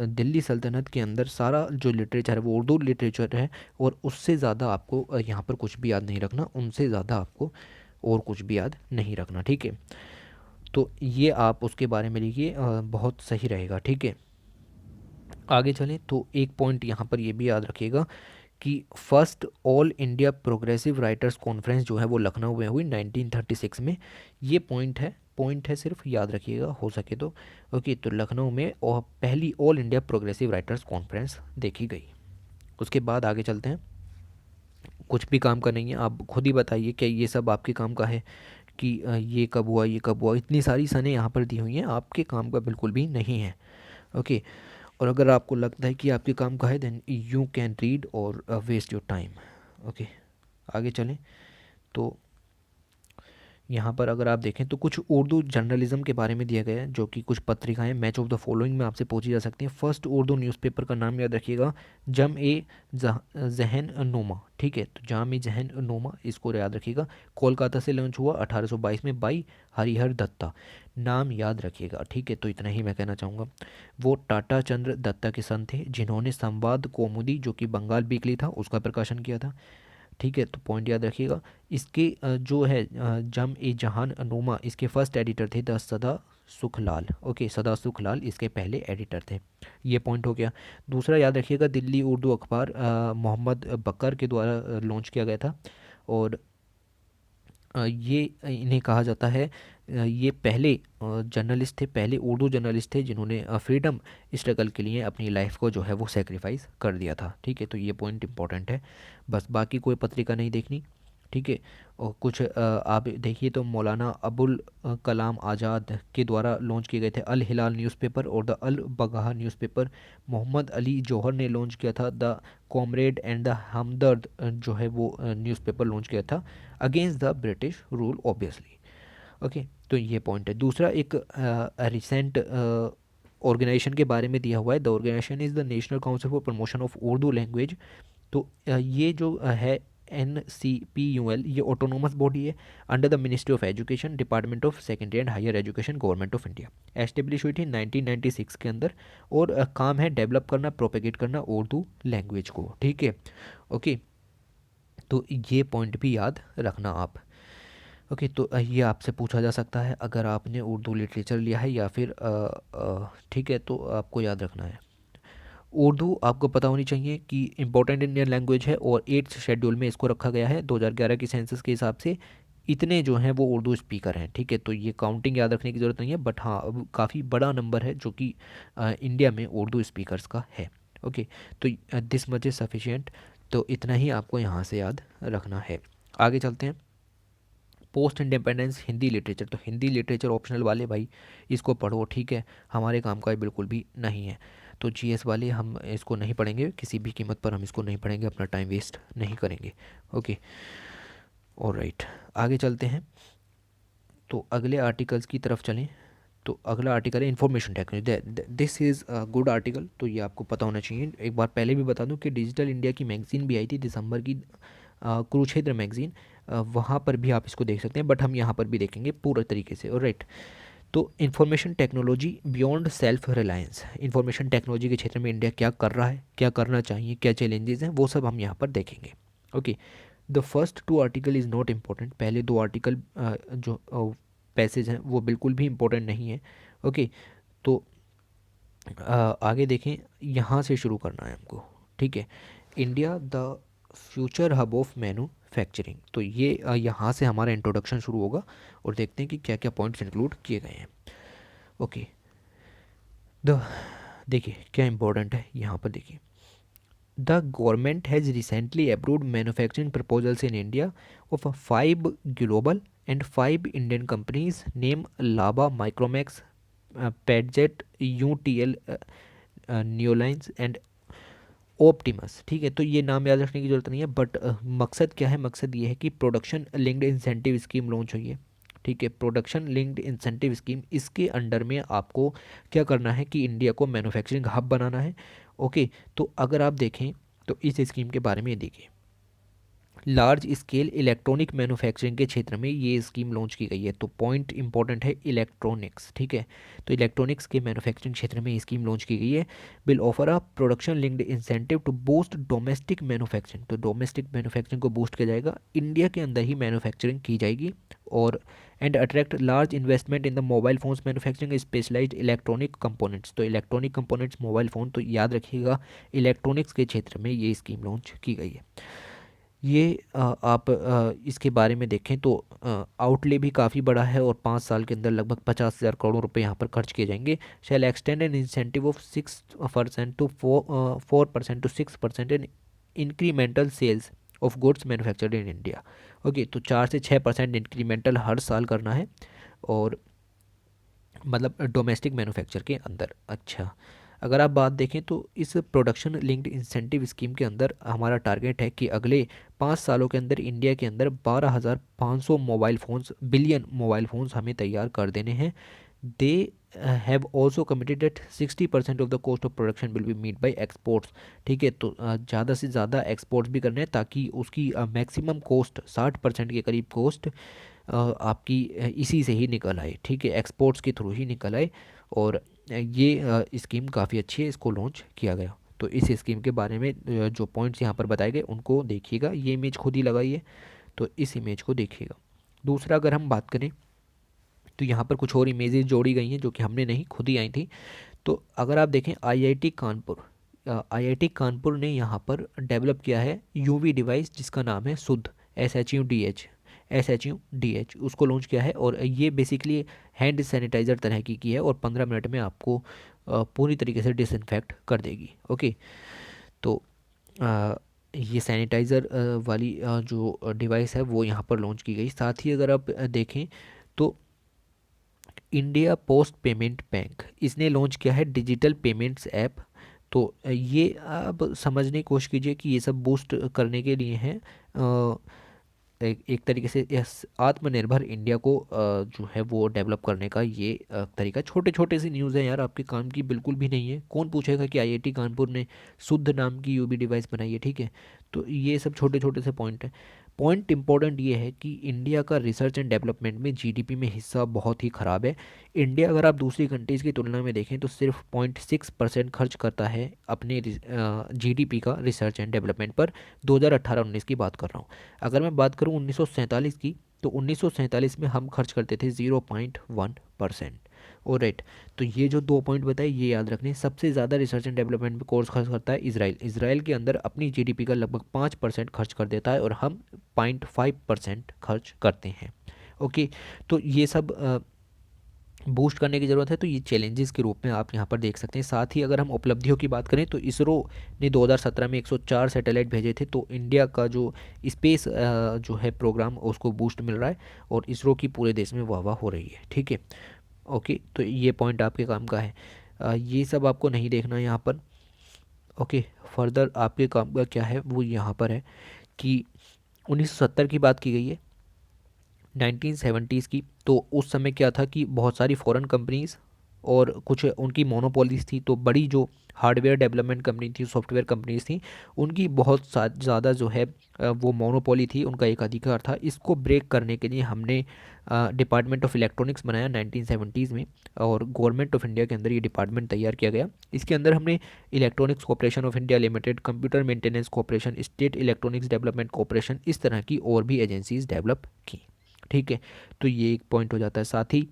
Speaker 1: दिल्ली सल्तनत के अंदर सारा जो लिटरेचर है वो उर्दू लिटरेचर है, और उससे ज़्यादा आपको यहाँ पर कुछ भी याद नहीं रखना, उनसे ज़्यादा आपको और कुछ भी याद नहीं रखना, ठीक है। तो ये आप उसके बारे में लिखिए, बहुत सही रहेगा, ठीक है। आगे चलें तो एक पॉइंट यहाँ पर ये भी याद रखिएगा कि first all India progressive writers conference जो है वो लखनऊ में हुई 1936 में। ये पॉइंट है सिर्फ, याद रखिएगा हो सके तो। ओके, तो लखनऊ में और पहली all India progressive writers conference देखी गई। उसके बाद आगे चलते हैं, कुछ भी काम का नहीं है, आप खुद ही बताइए क्या ये सब आपके काम का है कि ये कब हुआ, ये कब हुआ। इतनी सारी सनें यहाँ पर दी हुई हैं, आपके काम का बिल्कुल भी नहीं है। ओके, और अगर आपको लगता है कि आपके काम का है देन यू कैन रीड और वेस्ट योर टाइम। ओके, आगे चलें तो यहाँ पर अगर आप देखें तो कुछ उर्दू जर्नलिज्म के बारे में दिया गया है, जो कि कुछ पत्रिकाएं मैच ऑफ द फॉलोइंग में आपसे पूछी जा सकती हैं। फर्स्ट उर्दू न्यूज़पेपर का नाम याद रखिएगा, जम ए जहन नुमा, ठीक है। तो जाम ए जहन नुमा, इसको याद रखिएगा। कोलकाता से लॉन्च हुआ 1822 में बाई हरिहर दत्ता, नाम याद रखिएगा, ठीक है। तो इतना ही मैं कहना चाहूँगा। वो टाटा चंद्र दत्ता के सन थे जिन्होंने संवाद कौमुदी, जो कि बंगाल वीकली था, उसका प्रकाशन किया था। ठीक है, तो पॉइंट याद रखिएगा। इसके जो है जम ए जहान नुमा, इसके फर्स्ट एडिटर थे द सदा सुखलाल। ओके, सदा सुखलाल इसके पहले एडिटर थे। ये पॉइंट हो गया। दूसरा याद रखिएगा, दिल्ली उर्दू अखबार मोहम्मद बकर के द्वारा लॉन्च किया गया था। और ये इन्हें कहा जाता है, ये पहले जर्नलिस्ट थे, पहले उर्दू जर्नलिस्ट थे जिन्होंने फ्रीडम स्ट्रगल के लिए अपनी लाइफ को जो है वो सेक्रीफाइस कर दिया था। ठीक है, तो ये पॉइंट इंपॉर्टेंट है। बस बाकी कोई पत्रिका नहीं देखनी। ठीक है, और कुछ आप देखिए तो मौलाना अबुल कलाम आज़ाद के द्वारा लॉन्च किए गए थे अल हिलाल न्यूज़पेपर और द अल बगाह न्यूज़पेपर। मोहम्मद अली जौहर ने लॉन्च किया था the Comrade and the Hamdard, जो है वो न्यूज़पेपर लॉन्च किया था against the British rule obviously. Okay, तो ये पॉइंट है। दूसरा एक रिसेंट ऑर्गेनाइजेशन के बारे में दिया हुआ है, the organisation is the National Council for Promotion of Urdu Language. तो ये जो है NCPUL, ये ऑटोनोमस बॉडी है under the ministry of education, department of secondary and higher education, government of India. Establish हुई थी 1996 के अंदर। और काम है डेवलप करना, प्रोपेगेट करना उर्दू लैंग्वेज को। ठीक है, ओके, तो ये पॉइंट भी याद रखना आप। ओके, तो ये आपसे पूछा जा सकता है अगर आपने उर्दू लिटरेचर लिया है या फिर ठीक है, तो आपको याद रखना है। उर्दू आपको पता होनी चाहिए कि इम्पोर्टेंट इंडियन लैंग्वेज है और 8th शेड्यूल में इसको रखा गया है 2011 की सेंसस के हिसाब से। इतने जो हैं वो उर्दू स्पीकर हैं। ठीक है, तो ये काउंटिंग याद रखने की ज़रूरत नहीं है, बट हाँ अब काफ़ी बड़ा नंबर है जो कि इंडिया में उर्दू स्पीकर्स का है। ओके, तो दिस मच इज़ सफिशियंट। तो इतना ही आपको यहाँ से याद रखना है। आगे चलते हैं। पोस्ट इंडिपेंडेंस हिंदी लिटरेचर, तो हिंदी लिटरेचर ऑप्शनल वाले भाई इसको पढ़ो। ठीक है, हमारे काम का ये बिल्कुल भी नहीं है। तो GS वाले हम इसको नहीं पढ़ेंगे, किसी भी कीमत पर हम इसको नहीं पढ़ेंगे, अपना टाइम वेस्ट नहीं करेंगे। ओके, ऑलराइट, आगे चलते हैं। तो अगले आर्टिकल्स की तरफ चलें। तो अगला आर्टिकल है information technology. This is a good article, तो ये आपको पता होना चाहिए। एक बार पहले भी बता दूं कि डिजिटल इंडिया की मैगज़ीन भी आई थी दिसंबर की, कुरुक्षेत्र मैगज़ीन। वहाँ पर भी आप इसको देख सकते हैं, बट हम यहाँ पर भी देखेंगे पूरे तरीके से। ऑलराइट, तो information technology beyond self reliance, information technology के क्षेत्र में इंडिया क्या कर रहा है, क्या करना चाहिए, क्या चैलेंजेस हैं, वो सब हम यहाँ पर देखेंगे। Okay, the first 2 article is not important, पहले 2 आर्टिकल जो पैसेज हैं वो बिल्कुल भी इम्पोर्टेंट नहीं है। ओके, तो आगे देखें, यहाँ से शुरू करना है हमको। ठीक है, India the future hub of manufacturing, तो ये यहाँ से हमारा इंट्रोडक्शन शुरू होगा और देखते हैं कि क्या क्या पॉइंट्स इंक्लूड किए गए हैं। ओके, द देखिए क्या इंपॉर्टेंट है यहाँ पर, देखिए the government has recently approved manufacturing proposals in India of 5 global and 5 Indian companies name लाबा, माइक्रोमैक्स, पेडजेट, UTL, न्यूलाइंस एंड ऑप्टिमस। ठीक है, तो ये नाम याद रखने की ज़रूरत नहीं है, बट मकसद क्या है, मकसद ये है कि production linked incentive scheme launch हुई है। ठीक है, प्रोडक्शन लिंक्ड इंसेंटिव स्कीम, इसके अंडर में आपको क्या करना है कि इंडिया को मैन्युफैक्चरिंग हब बनाना है। ओके, तो अगर आप देखें तो इस स्कीम के बारे में देखिए, लार्ज स्केल इलेक्ट्रॉनिक मैन्युफैक्चरिंग के क्षेत्र में ये स्कीम लॉन्च की गई है। तो पॉइंट इंपॉर्टेंट है इलेक्ट्रॉनिक्स। ठीक है, तो इलेक्ट्रॉनिक्स के मैन्युफैक्चरिंग क्षेत्र में ये स्कीम लॉन्च की गई है। Will offer a production linked incentive to boost domestic manufacturing, तो डोमेस्टिक मैन्युफैक्चरिंग को बूस्ट किया जाएगा, इंडिया के अंदर ही मैन्युफैक्चरिंग की जाएगी। और and attract large investment in the mobile phones manufacturing specialised electronic components, तो इलेक्ट्रॉनिक कंपोनेंट्स मोबाइल फ़ोन, तो याद रखिएगा इलेक्ट्रॉनिक्स के क्षेत्र में ये स्कीम लॉन्च की गई है। ये आप इसके बारे में देखें तो आउटले भी काफ़ी बड़ा है और 5 साल के अंदर लगभग 50,000 करोड़ रुपए यहाँ पर खर्च किए जाएंगे। Shall extend an incentive of 6% to 4% to 6% in incremental sales of goods manufactured in India. Okay, तो 4 से 6% इंक्रीमेंटल हर साल करना है, और मतलब डोमेस्टिक मैन्युफैक्चर के अंदर। अच्छा, अगर आप बात देखें तो इस प्रोडक्शन लिंक्ड इंसेंटिव स्कीम के अंदर हमारा टारगेट है कि अगले 5 सालों के अंदर इंडिया के अंदर 12,500 mobile phones, billion mobile phones हमें तैयार कर देने हैं। They have also committed that 60% of the cost of production will be meet by exports. ठीक है, तो ज़्यादा से ज़्यादा एक्सपोर्ट्स भी करने हैं ताकि उसकी मैक्सिमम कॉस्ट 60% के करीब कॉस्ट आपकी इसी से ही निकल आए। ठीक है, एक्सपोर्ट्स के थ्रू ही निकल आए, और ये स्कीम काफ़ी अच्छी है, इसको लॉन्च किया गया। तो इस स्कीम के बारे में जो पॉइंट्स यहाँ पर बताए गए उनको देखिएगा, ये इमेज खुद ही लगाइए, तो इस इमेज को देखिएगा। दूसरा अगर हम बात करें तो यहाँ पर कुछ और इमेजेस जोड़ी गई हैं जो कि हमने नहीं, खुद ही आई थी। तो अगर आप देखें आईआईटी कानपुर ने यहाँ पर डेवलप किया है यूवी डिवाइस जिसका नाम है शुद्ध, SHUDH उसको लॉन्च किया है। और ये बेसिकली हैंड सैनिटाइज़र तरह की है और 15 मिनट में आपको पूरी तरीके से डिसइंफेक्ट कर देगी। ओके, तो ये सैनिटाइज़र वाली जो डिवाइस है वो यहाँ पर लॉन्च की गई। साथ ही अगर आप देखें तो इंडिया पोस्ट पेमेंट बैंक इसने लॉन्च किया है डिजिटल पेमेंट्स ऐप। तो ये आप समझने की कोशिश कीजिए कि ये सब बूस्ट करने के लिए हैं, एक तरीके से इस आत्मनिर्भर इंडिया को जो है वो डेवलप करने का ये तरीका। छोटे छोटे सी न्यूज़ है यार, आपके काम की बिल्कुल भी नहीं है। कौन पूछेगा कि आईआईटी कानपुर ने शुद्ध नाम की यूबी डिवाइस बनाई है, ठीक है। तो ये सब छोटे छोटे से पॉइंट हैं। पॉइंट इंपॉर्टेंट ये है कि इंडिया का रिसर्च एंड डेवलपमेंट में जीडीपी में हिस्सा बहुत ही ख़राब है। इंडिया अगर आप दूसरी कंट्रीज़ की तुलना में देखें तो सिर्फ 0.6% खर्च करता है अपने जीडीपी का रिसर्च एंड डेवलपमेंट पर। 2018-19 की बात कर रहा हूँ। अगर मैं बात करूँ 1947 की, तो 1947 में हम खर्च करते थे 0.1%। और राइट, तो ये जो 2 पॉइंट बताए ये याद रखने। सबसे ज़्यादा रिसर्च एंड डेवलपमेंट में कोर्स खर्च करता है इसराइल के अंदर अपनी जीडीपी का लगभग 5% खर्च कर देता है और हम 0.5% खर्च करते हैं। ओके, तो ये सब बूस्ट करने की ज़रूरत है। तो ये चैलेंजेस के रूप में आप यहाँ पर देख सकते हैं। साथ ही अगर हम उपलब्धियों की बात करें तो इसरो ने 2017 में 104 सैटेलाइट भेजे थे। तो इंडिया का जो स्पेस जो है प्रोग्राम उसको बूस्ट मिल रहा है और इसरो की पूरे देश में वाह वाह हो रही है, ठीक है। ओके, तो ये पॉइंट आपके काम का है। ये सब आपको नहीं देखना यहाँ पर। ओके, फर्दर आपके काम का क्या है वो यहाँ पर है कि 1970 की बात की गई है, 1970s की। तो उस समय क्या था कि बहुत सारी फॉरेन कंपनीज और कुछ उनकी मोनोपोलीज थी। तो बड़ी जो हार्डवेयर डेवलपमेंट कंपनी थी, सॉफ्टवेयर कंपनीज थी, उनकी बहुत ज़्यादा जो है वो मोनोपोली थी, उनका एक अधिकार था। इसको ब्रेक करने के लिए हमने डिपार्टमेंट ऑफ इलेक्ट्रॉनिक्स बनाया 1970s में और गवर्नमेंट ऑफ इंडिया के अंदर ये डिपार्टमेंट तैयार किया गया। इसके अंदर हमने electronics corporation of India limited, computer maintenance corporation, state electronics development corporation, इस तरह की और भी एजेंसीज डेवलप की, ठीक है। तो ये एक पॉइंट हो जाता है। साथ ही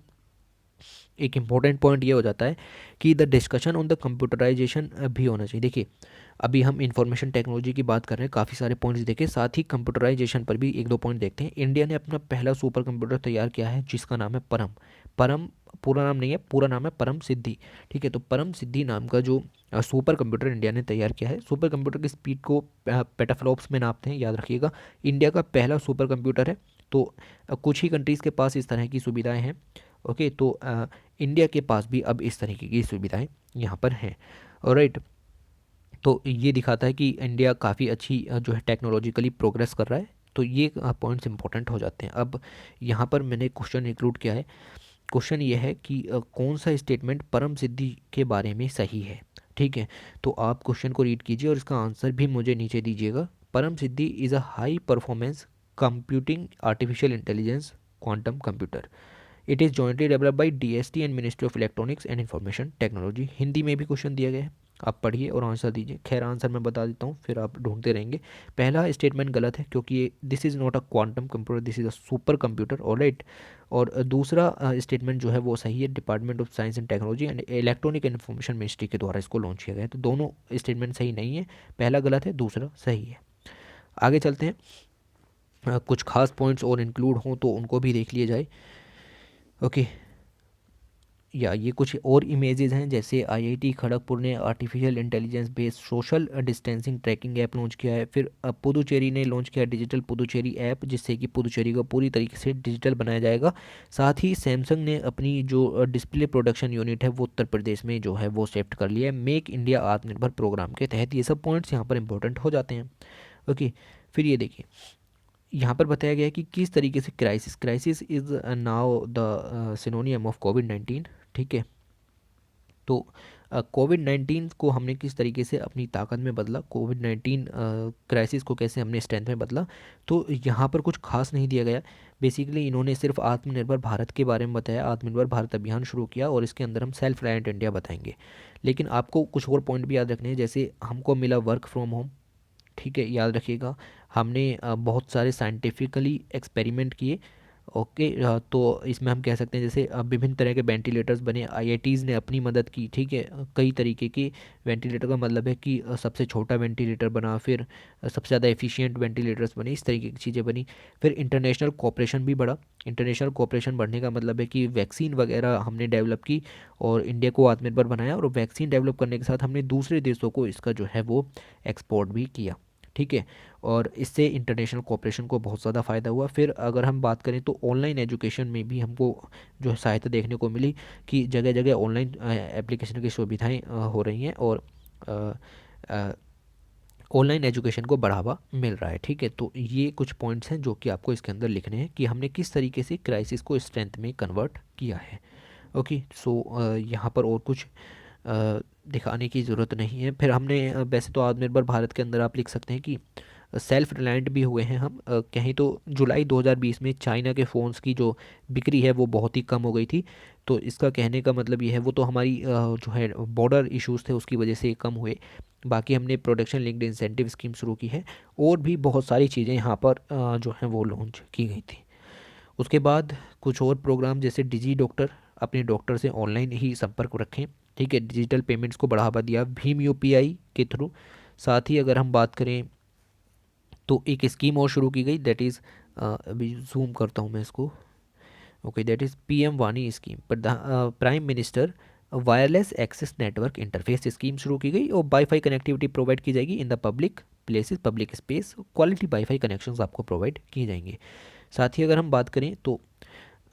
Speaker 1: एक इम्पॉर्टेंट पॉइंट ये हो जाता है कि the discussion on the computerisation भी होना चाहिए। देखिए, अभी हम इंफॉर्मेशन टेक्नोलॉजी की बात कर रहे हैं, काफ़ी सारे पॉइंट्स देखे, साथ ही कंप्यूटराइजेशन पर भी एक दो पॉइंट देखते हैं। इंडिया ने अपना पहला सुपर कंप्यूटर तैयार किया है जिसका नाम है परम। परम पूरा नाम नहीं है, पूरा नाम है परम सिद्धि, ठीक है। तो परम सिद्धि नाम का जो सुपर कंप्यूटर इंडिया ने तैयार किया है। सुपर कंप्यूटर की स्पीड को पेटाफ्लॉप्स में नापते हैं, याद रखिएगा। इंडिया का पहला सुपर कंप्यूटर है। तो कुछ ही कंट्रीज़ के पास इस तरह की सुविधाएं हैं। ओके, तो इंडिया के पास भी अब इस तरीके की सुविधाएं यहाँ पर हैं। राइट, तो ये दिखाता है कि इंडिया काफ़ी अच्छी जो है टेक्नोलॉजिकली प्रोग्रेस कर रहा है। तो ये पॉइंट्स इंपॉर्टेंट हो जाते हैं। अब यहाँ पर मैंने क्वेश्चन इंक्लूड किया है। क्वेश्चन ये है कि कौन सा स्टेटमेंट परम सिद्धि के बारे में सही है, ठीक है। तो आप क्वेश्चन को रीड कीजिए और इसका आंसर भी मुझे नीचे दीजिएगा। Param Siddhi is a high performance computing artificial intelligence quantum computer. It is jointly developed by DST and ministry of electronics and information technology. Hindi में भी क्वेश्चन दिया गया है, आप पढ़िए और आंसर दीजिए। खैर, आंसर मैं बता देता हूँ, फिर आप ढूंढते रहेंगे। पहला स्टेटमेंट गलत है क्योंकि ये this is not a quantum computer, this is a super computer, alright. और दूसरा स्टेटमेंट जो है वो सही है, department of science and technology and electronic and information ministry के द्वारा इसको लॉन्च किया गया है। तो दोनों स्टेटमेंट सही नहीं है, पहला गलत है, दूसरा सही है। आगे चलते हैं। कुछ खास पॉइंट्स और इंक्लूड हों तो उनको भी देख लिया जाए। ओके, या ये कुछ और इमेजेस हैं, जैसे आईआईटी खड़गपुर ने artificial intelligence based social distancing tracking app launch किया है। फिर पुदुचेरी ने लॉन्च किया डिजिटल पुदुचेरी ऐप, जिससे कि पुदुचेरी को पूरी तरीके से डिजिटल बनाया जाएगा। साथ ही सैमसंग ने अपनी जो डिस्प्ले प्रोडक्शन यूनिट है वो उत्तर प्रदेश में जो है वो शिफ्ट कर लिया है मेक इंडिया आत्मनिर्भर प्रोग्राम के तहत। ये सब पॉइंट्स यहाँ पर इंपॉर्टेंट हो जाते हैं। ओके, फिर ये देखिए, यहाँ पर बताया गया है कि किस तरीके से crisis is now the synonym of कोविड-19, ठीक है। तो कोविड-19 को हमने किस तरीके से अपनी ताकत में बदला, कोविड-19 क्राइसिस को कैसे हमने स्ट्रेंथ में बदला, तो यहाँ पर कुछ खास नहीं दिया गया। बेसिकली इन्होंने सिर्फ आत्मनिर्भर भारत के बारे में बताया, आत्मनिर्भर भारत अभियान शुरू किया और इसके अंदर हम सेल्फ रिलायंट इंडिया बताएंगे। लेकिन आपको कुछ और पॉइंट भी याद रखने हैं, जैसे हमको मिला वर्क फ्रॉम होम, ठीक है, याद रखिएगा। हमने बहुत सारे साइंटिफिकली एक्सपेरिमेंट किए। ओके, तो इसमें हम कह सकते हैं जैसे विभिन्न तरह के वेंटिलेटर्स बने, आईआईटीज़ ने अपनी मदद की, ठीक है। कई तरीके के वेंटिलेटर का मतलब है कि सबसे छोटा वेंटिलेटर बना, फिर सबसे ज़्यादा एफिशिएंट वेंटिलेटर्स बने, इस तरीके की चीज़ें बनी। फिर इंटरनेशनल कोऑपरेशन भी बढ़ा। इंटरनेशनल कोऑपरेशन बढ़ने का मतलब है कि वैक्सीन वगैरह हमने डेवलप की और इंडिया को आत्मनिर्भर बनाया, और वैक्सीन डेवलप करने के साथ हमने दूसरे देशों को इसका जो है वो एक्सपोर्ट भी किया, ठीक है। और इससे इंटरनेशनल कोऑपरेशन को बहुत ज़्यादा फ़ायदा हुआ। फिर अगर हम बात करें तो ऑनलाइन एजुकेशन में भी हमको जो है सहायता देखने को मिली कि जगह जगह ऑनलाइन एप्लीकेशन की सुविधाएं हो रही हैं और ऑनलाइन एजुकेशन को बढ़ावा मिल रहा है, ठीक है। तो ये कुछ पॉइंट्स हैं जो कि आपको इसके अंदर लिखने हैं कि हमने किस तरीके से क्राइसिस को स्ट्रेंथ में कन्वर्ट किया है। ओके, सो यहाँ पर और कुछ दिखाने की ज़रूरत नहीं है। फिर हमने वैसे तो आत्मनिर्भर भारत के अंदर आप लिख सकते हैं कि सेल्फ रिलायंट भी हुए हैं हम। कहें तो जुलाई 2020 में चाइना के फ़ोन्स की जो बिक्री है वो बहुत ही कम हो गई थी। तो इसका कहने का मतलब ये है, वो तो हमारी जो है बॉर्डर इश्यूज़ थे उसकी वजह से कम हुए। बाकी हमने प्रोडक्शन लिंक्ड इंसेंटिव स्कीम शुरू की है और भी बहुत सारी चीज़ें यहाँ पर जो हैं वो लॉन्च की गई थी। उसके बाद कुछ और प्रोग्राम जैसे डिजी डॉक्टर, अपने डॉक्टर से ऑनलाइन ही संपर्क रखें, ठीक है। डिजिटल पेमेंट्स को बढ़ावा दिया भीम यूपीआई के थ्रू। साथ ही अगर हम बात करें तो एक स्कीम और शुरू की गई, दैट इज़ अभी जूम करता हूँ मैं इसको। ओके, दैट इज़ पीएम वानी scheme, prime minister wireless access network interface scheme शुरू की गई और वाईफाई कनेक्टिविटी प्रोवाइड की जाएगी in the public places, public space, quality wifi connections आपको प्रोवाइड किए जाएंगे। साथ ही अगर हम बात करें तो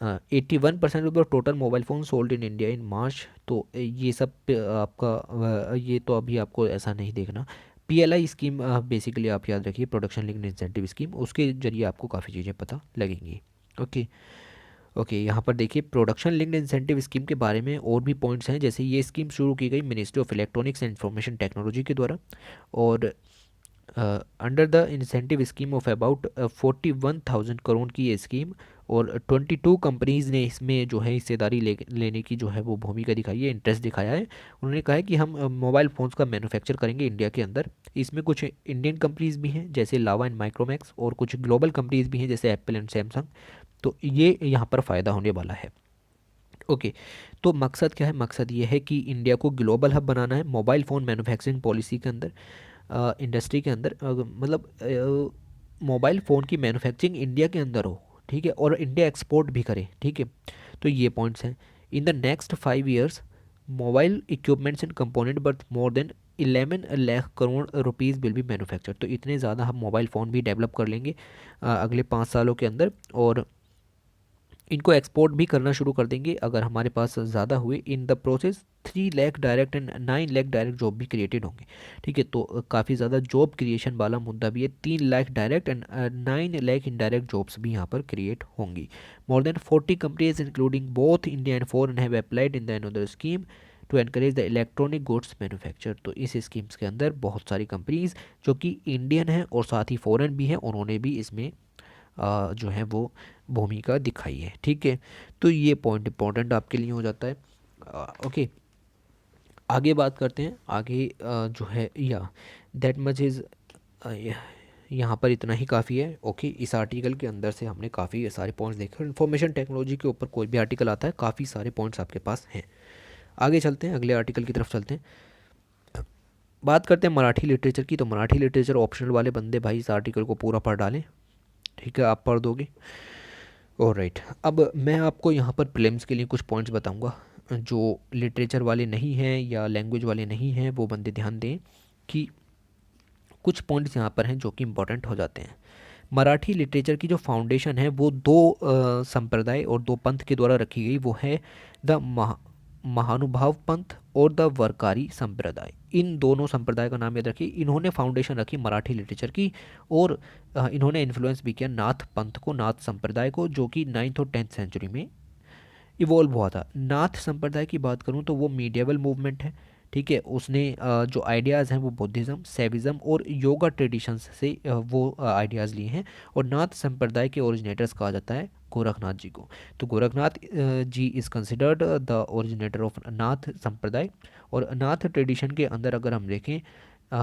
Speaker 1: 81% of the total mobile phone sold in India in March. तो ये सब आपका ये तो अभी आपको ऐसा नहीं देखना। पीएलआई स्कीम बेसिकली आप याद रखिए, प्रोडक्शन लिंक्ड इंसेंटिव स्कीम, उसके जरिए आपको काफ़ी चीज़ें पता लगेंगी। ओके, ओके, यहाँ पर देखिए प्रोडक्शन लिंक्ड इंसेंटिव स्कीम के बारे में और भी पॉइंट्स हैं। जैसे ये स्कीम शुरू की गई ministry of electronics and information technology के द्वारा, और under the incentive scheme of about 41,000 crore की ये स्कीम, और 22 कंपनीज़ ने इसमें जो है हिस्सेदारी लेने की जो है वो भूमिका दिखाई है, इंटरेस्ट दिखाया है। उन्होंने कहा है कि हम मोबाइल फ़ोन्स का मैन्युफैक्चर करेंगे इंडिया के अंदर। इसमें कुछ इंडियन कंपनीज़ भी हैं जैसे लावा एंड माइक्रोमैक्स, और कुछ ग्लोबल कंपनीज़ भी हैं जैसे एप्पल एंड सैमसंग। तो ये यहाँ पर फ़ायदा होने वाला है। ओके, तो मकसद क्या है? मकसद ये है कि इंडिया को ग्लोबल हब बनाना है मोबाइल फ़ोन मैन्युफैक्चरिंग पॉलिसी के अंदर, इंडस्ट्री के अंदर, मतलब मोबाइल फ़ोन की मैन्युफैक्चरिंग इंडिया के अंदर हो, ठीक है, और इंडिया एक्सपोर्ट भी करे, ठीक है। तो ये पॉइंट्स हैं। In the next 5 years mobile equipments and component worth more than 11 lakh crore rupees will be manufacture. तो इतने ज़्यादा हम मोबाइल फ़ोन भी डेवलप कर लेंगे अगले 5 सालों के अंदर, और इनको एक्सपोर्ट भी करना शुरू कर देंगे अगर हमारे पास ज़्यादा हुए। In the process 3 lakh direct and 9 lakh direct job भी क्रिएटेड होंगे, ठीक है। तो काफ़ी ज़्यादा जॉब क्रिएशन वाला मुद्दा भी है। 3 lakh direct and 9 lakh indirect jobs भी यहाँ पर क्रिएट होंगी। More than 40 companies including both India and foreign have applied in the another scheme to encourage the electronic goods manufacture. तो इस स्कीम्स के अंदर बहुत सारी कंपनीज जो कि इंडियन हैं और साथ ही फॉरेन भी हैं, उन्होंने भी इसमें जो है वो भूमिका दिखाई है, ठीक है। तो ये पॉइंट इंपॉर्टेंट आपके लिए हो जाता है। ओके, आगे बात करते हैं। आगे जो है या दैट मच इज़, यहाँ पर इतना ही काफ़ी है। ओके, इस आर्टिकल के अंदर से हमने काफ़ी सारे पॉइंट्स देखे। इन्फॉर्मेशन टेक्नोलॉजी के ऊपर कोई भी आर्टिकल आता है, काफ़ी सारे पॉइंट्स आपके पास हैं। आगे चलते हैं, अगले आर्टिकल की तरफ चलते हैं। बात करते हैं मराठी लिटरेचर की। तो मराठी लिटरेचर ऑप्शनल वाले बंदे भाई इस आर्टिकल को पूरा पढ़ डालें, ठीक है, आप पढ़ दोगे। ऑलराइट, अब मैं आपको यहाँ पर प्रीलिम्स के लिए कुछ पॉइंट्स बताऊँगा। जो लिटरेचर वाले नहीं हैं या लैंग्वेज वाले नहीं हैं वो बंदे ध्यान दें कि कुछ पॉइंट्स यहाँ पर हैं जो कि इम्पोर्टेंट हो जाते हैं। मराठी लिटरेचर की जो फाउंडेशन है वो दो संप्रदाय और दो पंथ के द्वारा रखी गई, वो है द महानुभाव पंथ और द वरकारी संप्रदाय। इन दोनों संप्रदाय का नाम याद रखिए। इन्होंने फाउंडेशन रखी मराठी लिटरेचर की, और इन्होंने इन्फ्लुएंस भी किया नाथ पंथ को, नाथ संप्रदाय को, जो कि 9th और 10th सेंचुरी में इवॉल्व हुआ था। नाथ संप्रदाय की बात करूं तो वो मीडिएवल मूवमेंट है, ठीक है, उसने जो आइडियाज़ हैं वो बुद्धिज़्म, सैविज़्म और योगा ट्रेडिशंस से वो आइडियाज़ लिए हैं। और नाथ संप्रदाय के ओरिजिनेटर्स कहा जाता है गोरखनाथ जी को। तो Gorakhnath ji is considered the originator of Nath Sampradaya. और नाथ ट्रेडिशन के अंदर अगर हम देखें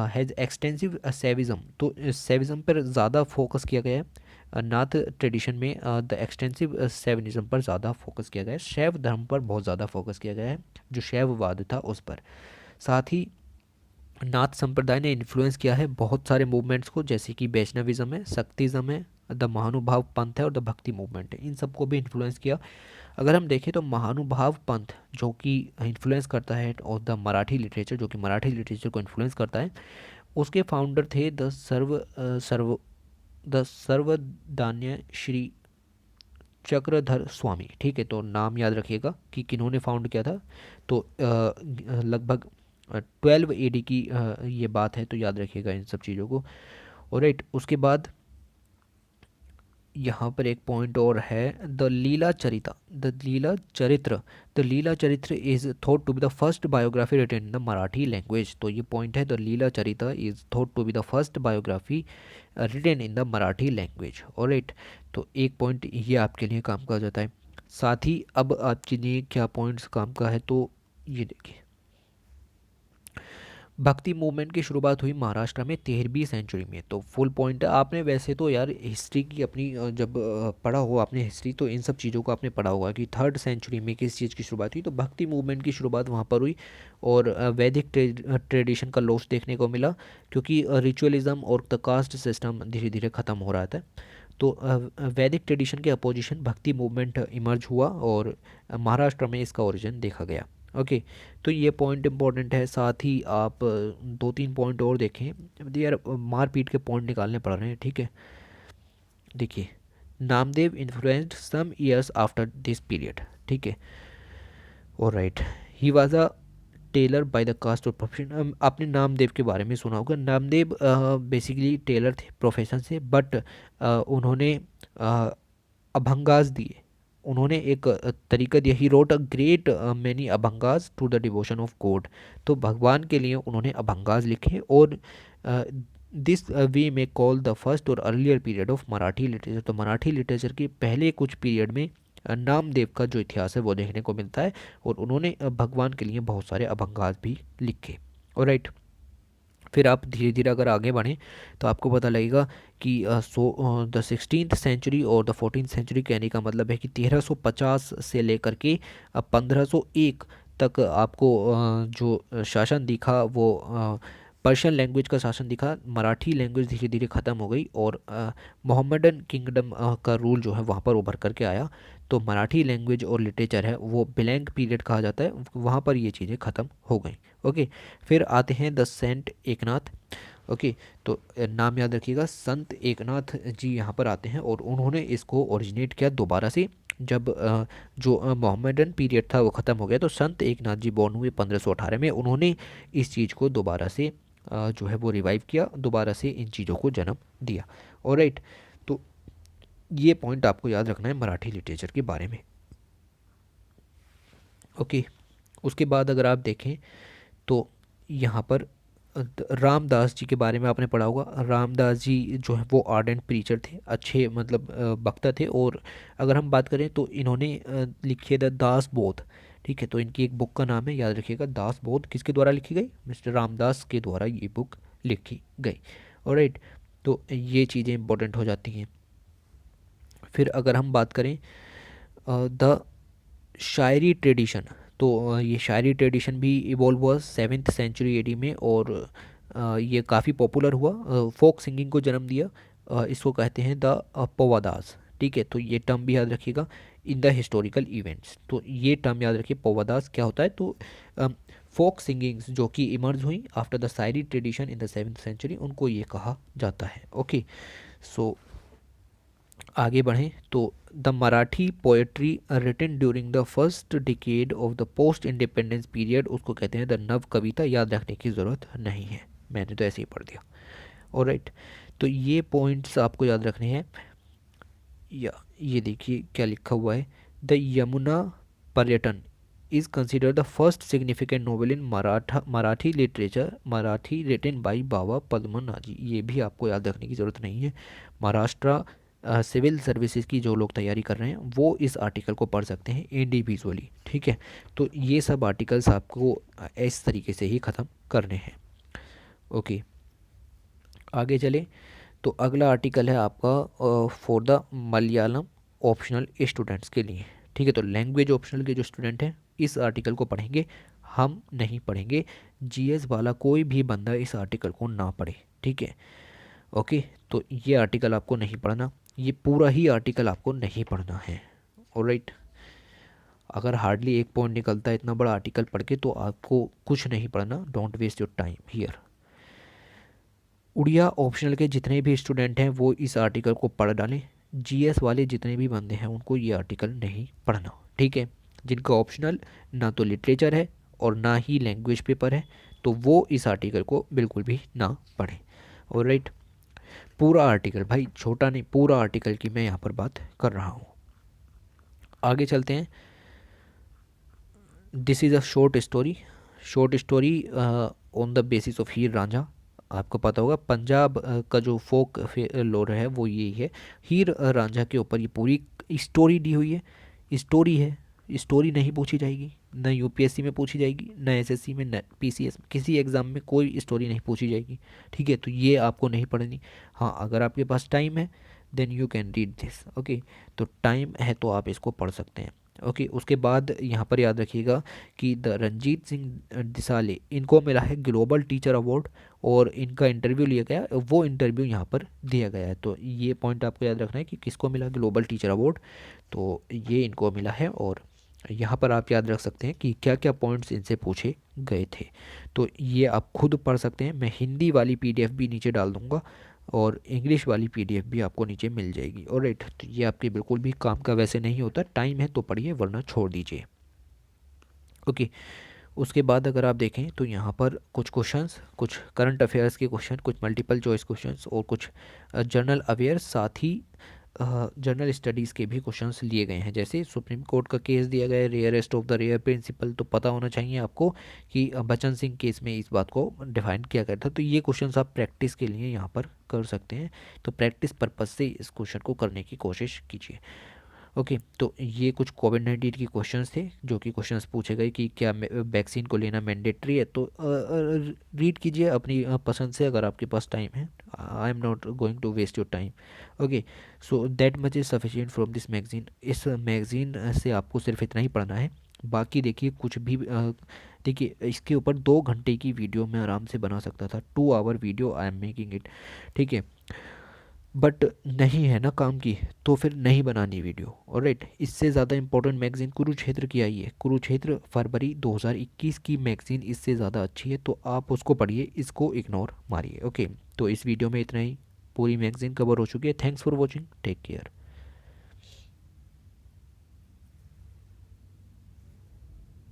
Speaker 1: हैज़ एक्सटेंसिव सैविज़म, तो सैविज़म पर ज़्यादा फोकस किया गया है। नाथ ट्रेडिशन में द एक्सटेंसिव सैविनिज्म पर ज़्यादा फोकस किया गया है, शैव धर्म पर बहुत ज़्यादा फोकस किया गया है, जो शैववाद था उस पर। साथ ही नाथ संप्रदाय ने इन्फ्लुएंस किया है बहुत सारे मूवमेंट्स को, जैसे कि वैष्णविज्म है, शक्तिज्म है, द महानुभाव पंथ है और द भक्ति मूवमेंट है, इन सबको भी इन्फ्लुएंस किया। अगर हम देखें तो महानुभाव पंथ जो कि इन्फ्लुएंस करता है और द मराठी लिटरेचर जो कि मराठी लिटरेचर को इन्फ्लुएंस करता है, उसके फाउंडर थे द सर्वदान्य श्री चक्रधर स्वामी। ठीक है, तो नाम याद रखिएगा कि किन्होंने फाउंड किया था। तो लगभग 12 AD की ये बात है, तो याद रखिएगा इन सब चीज़ों को। और राइट, उसके बाद यहाँ पर एक पॉइंट और है, the Leela Charitra is thought to be the first biography written in the Marathi language. तो ये पॉइंट है, the Leela Charitra is thought to be the first biography written in the Marathi language. और राइट, तो एक पॉइंट ये आपके लिए काम का जाता है। साथ ही अब आपके लिए क्या पॉइंट्स काम का है, तो ये देखिए, भक्ति मूवमेंट की शुरुआत हुई महाराष्ट्र में 13वीं सेंचुरी में। तो फुल पॉइंट है, आपने वैसे तो यार हिस्ट्री की अपनी जब पढ़ा हो आपने हिस्ट्री, तो इन सब चीज़ों को आपने पढ़ा होगा कि 3rd सेंचुरी में किस चीज़ की शुरुआत हुई। तो भक्ति मूवमेंट की शुरुआत वहाँ पर हुई और वैदिक ट्रेडिशन का लॉस देखने को मिला, क्योंकि रिचुअलिज्म और द कास्ट सिस्टम धीरे धीरे ख़त्म हो रहा था। तो वैदिक ट्रेडिशन के अपोजिशन भक्ति मूवमेंट इमर्ज हुआ और महाराष्ट्र में इसका ओरिजिन देखा गया। ओके, तो ये पॉइंट इंपॉर्टेंट है। साथ ही आप 2-3 पॉइंट और देखें, यार मारपीट के पॉइंट निकालने पड़ रहे हैं, ठीक है। देखिए, Namdev influenced some years after this period, ठीक है। और right, he was a tailor by the caste और प्रोफेशन। आपने नामदेव के बारे में सुना होगा। नामदेव बेसिकली टेलर थे प्रोफेशन से, बट उन्होंने अभंगास दिए। उन्होंने एक तरीका दिया, he wrote a great many abhangas to the devotion of God. तो भगवान के लिए उन्होंने अभंगास लिखे। और दिस वे में कॉल द फर्स्ट और earlier period of Marathi literature. तो मराठी लिटरेचर के पहले कुछ पीरियड में नामदेव का जो इतिहास है वो देखने को मिलता है। और उन्होंने भगवान के लिए बहुत सारे अभंगास भी लिखे। और राइट, फिर आप धीरे धीरे अगर आगे बढ़ें तो आपको पता लगेगा कि द 16th सेंचुरी और द 14th सेंचुरी कहने का मतलब है कि 1350 से लेकर के 1501 तक आपको जो शासन दिखा वो पर्शियन लैंग्वेज का शासन दिखा। मराठी लैंग्वेज धीरे धीरे ख़त्म हो गई और मोहम्मदन किंगडम का रूल जो है वहाँ पर उभर करके आया। तो मराठी लैंग्वेज और लिटरेचर है वो ब्लैंक पीरियड कहा जाता है, वहाँ पर ये चीज़ें ख़त्म हो गई। ओके, फिर आते हैं द सेंट एकनाथ। ओके, तो नाम याद रखिएगा, संत एकनाथ जी यहाँ पर आते हैं और उन्होंने इसको ओरिजिनेट किया दोबारा से। जब जो मोहम्मदन पीरियड था वो ख़त्म हो गया, तो संत एकनाथ जी बॉर्न हुए 1518 में। उन्होंने इस चीज़ को दोबारा से जो है वो रिवाइव किया, दोबारा से इन चीज़ों को जन्म दिया। और राइट, तो ये पॉइंट आपको याद रखना है मराठी लिटरेचर के बारे में। ओके, उसके बाद अगर आप देखें तो यहाँ पर रामदास जी के बारे में आपने पढ़ा होगा। रामदास जी जो है वो आर्डेंट प्रीचर थे, अच्छे मतलब वक्ता थे। और अगर हम बात करें तो इन्होंने लिखे द दास बोध। ठीक है, तो इनकी एक बुक का नाम है, याद रखिएगा, दास बोध। किसके द्वारा लिखी गई? मिस्टर रामदास के द्वारा ये बुक लिखी गई। ऑलराइट, तो ये चीज़ें इंपॉर्टेंट हो जाती हैं। फिर अगर हम बात करें द शायरी ट्रेडिशन, तो ये शायरी ट्रेडिशन भी इवॉल्व हुआ 7th सेंचुरी एडी में और ये काफ़ी पॉपुलर हुआ, फोक सिंगिंग को जन्म दिया। इसको कहते हैं द पौवादास। ठीक है, तो ये टर्म भी याद रखिएगा, इन द हिस्टोरिकल इवेंट्स। तो ये टर्म याद रखिए, पौवादास क्या होता है, तो फोक सिंगिंग्स जो कि इमर्ज हुई after the shayari tradition in the 7th century, उनको ये कहा जाता है। ओके, सो आगे बढ़ें तो the Marathi poetry written during the first decade of the post independence period, उसको कहते हैं द नव कविता। याद रखने की ज़रूरत नहीं है, मैंने तो ऐसे ही पढ़ दिया। ऑलराइट, तो ये पॉइंट्स आपको याद रखने हैं। या ये देखिए क्या लिखा हुआ है, the Yamuna Paryatan is consider the first significant novel in Marathi literature, Marathi written by Baba Padmanji. ये भी आपको याद रखने की ज़रूरत नहीं है। महाराष्ट्र सिविल सर्विसेज की जो लोग तैयारी कर रहे हैं वो इस आर्टिकल को पढ़ सकते हैं इंडिविजुअली, ठीक है। तो ये सब आर्टिकल्स आपको इस तरीके से ही ख़त्म करने हैं। ओके, आगे चले तो अगला आर्टिकल है आपका for the Malayalam optional students के लिए, ठीक है। तो लैंग्वेज ऑप्शनल के जो स्टूडेंट हैं इस आर्टिकल को पढ़ेंगे, हम नहीं पढ़ेंगे। जीएस वाला कोई भी बंदा इस आर्टिकल को ना पढ़े, ठीक है। ओके, तो ये आर्टिकल आपको नहीं पढ़ना, ये पूरा ही आर्टिकल आपको नहीं पढ़ना है। ऑलराइट, अगर हार्डली एक पॉइंट निकलता है इतना बड़ा आर्टिकल पढ़ के तो आपको कुछ नहीं पढ़ना। Don't waste your time here. Odia optional के जितने भी स्टूडेंट हैं वो इस आर्टिकल को पढ़ डालें। जीएस वाले जितने भी बंदे हैं उनको ये आर्टिकल नहीं पढ़ना, ठीक है। जिनका ऑप्शनल ना तो लिटरेचर है और ना ही लैंग्वेज पेपर है तो वो इस आर्टिकल को बिल्कुल भी ना पढ़ें। ऑलराइट, पूरा आर्टिकल भाई, छोटा नहीं, पूरा आर्टिकल की मैं यहाँ पर बात कर रहा हूँ। आगे चलते हैं। This is a short story, short story on the basis of Heer Ranjha. आपको पता होगा पंजाब का जो फोक लोर है वो यही है। हीर रांझा के ऊपर ये पूरी स्टोरी दी हुई है। स्टोरी है, स्टोरी नहीं पूछी जाएगी, न यूपीएससी में पूछी जाएगी, न एसएससी में, न पीसीएस में, किसी एग्ज़ाम में कोई स्टोरी नहीं पूछी जाएगी, ठीक है। तो ये आपको नहीं पढ़नी। हाँ, अगर आपके पास टाइम है then you can read this. Okay, तो टाइम है तो आप इसको पढ़ सकते हैं। ओके, उसके बाद यहाँ पर याद रखिएगा कि द रंजीत सिंह दिसाले, इनको मिला है ग्लोबल टीचर अवार्ड और इनका इंटरव्यू लिया गया, वो इंटरव्यू यहाँ पर दिया गया है। तो ये पॉइंट आपको याद रखना है कि किसको मिला ग्लोबल टीचर अवार्ड, तो ये इनको मिला है। और यहाँ पर आप याद रख सकते हैं कि क्या क्या पॉइंट्स इनसे पूछे गए थे, तो ये आप खुद पढ़ सकते हैं। मैं हिंदी वाली पीडीएफ भी नीचे डाल दूँगा और इंग्लिश वाली पीडीएफ भी आपको नीचे मिल जाएगी। ऑलराइट, तो ये आपके बिल्कुल भी काम का वैसे नहीं होता, टाइम है तो पढ़िए वरना छोड़ दीजिए। ओके, उसके बाद अगर आप देखें तो यहाँ पर कुछ क्वेश्चंस, कुछ करंट अफेयर्स के क्वेश्चन, कुछ मल्टीपल चॉइस क्वेश्चंस और कुछ जनरल अवेयर, साथ ही जनरल स्टडीज़ के भी क्वेश्चंस लिए गए हैं। जैसे सुप्रीम कोर्ट का केस दिया गया है, rarest of the rare principle, तो पता होना चाहिए आपको कि बचन सिंह केस में इस बात को डिफाइन किया गया था। तो ये क्वेश्चंस आप प्रैक्टिस के लिए यहाँ पर कर सकते हैं, तो प्रैक्टिस पर्पज़ से इस क्वेश्चन को करने की कोशिश कीजिए। ओके, तो ये कुछ कोविड-19 के क्वेश्चंस थे जो कि क्वेश्चंस पूछे गए कि क्या वैक्सीन को लेना मैंडेटरी है, तो रीड कीजिए अपनी पसंद से अगर आपके पास टाइम है। I am not going to waste your time. Okay, so that much is sufficient from this magazine. इस मैगजीन से आपको सिर्फ इतना ही पढ़ना है। बाकी देखिए कुछ भी देखिए इसके ऊपर 2 घंटे की वीडियो मैं आराम से बना सकता था, 2 hour video I am making it, ठीक है। बट नहीं है ना काम की तो फिर नहीं बनानी वीडियो। ऑलराइट, इससे ज़्यादा इंपॉर्टेंट मैगज़ीन कुरुक्षेत्र की आई है। कुरुक्षेत्र फरवरी 2021 की मैगज़ीन इससे ज़्यादा अच्छी है, तो आप उसको पढ़िए, इसको इग्नोर मारिए। ओके, तो इस वीडियो में इतना ही, पूरी मैगज़ीन कवर हो चुकी है। Thanks for watching, take care.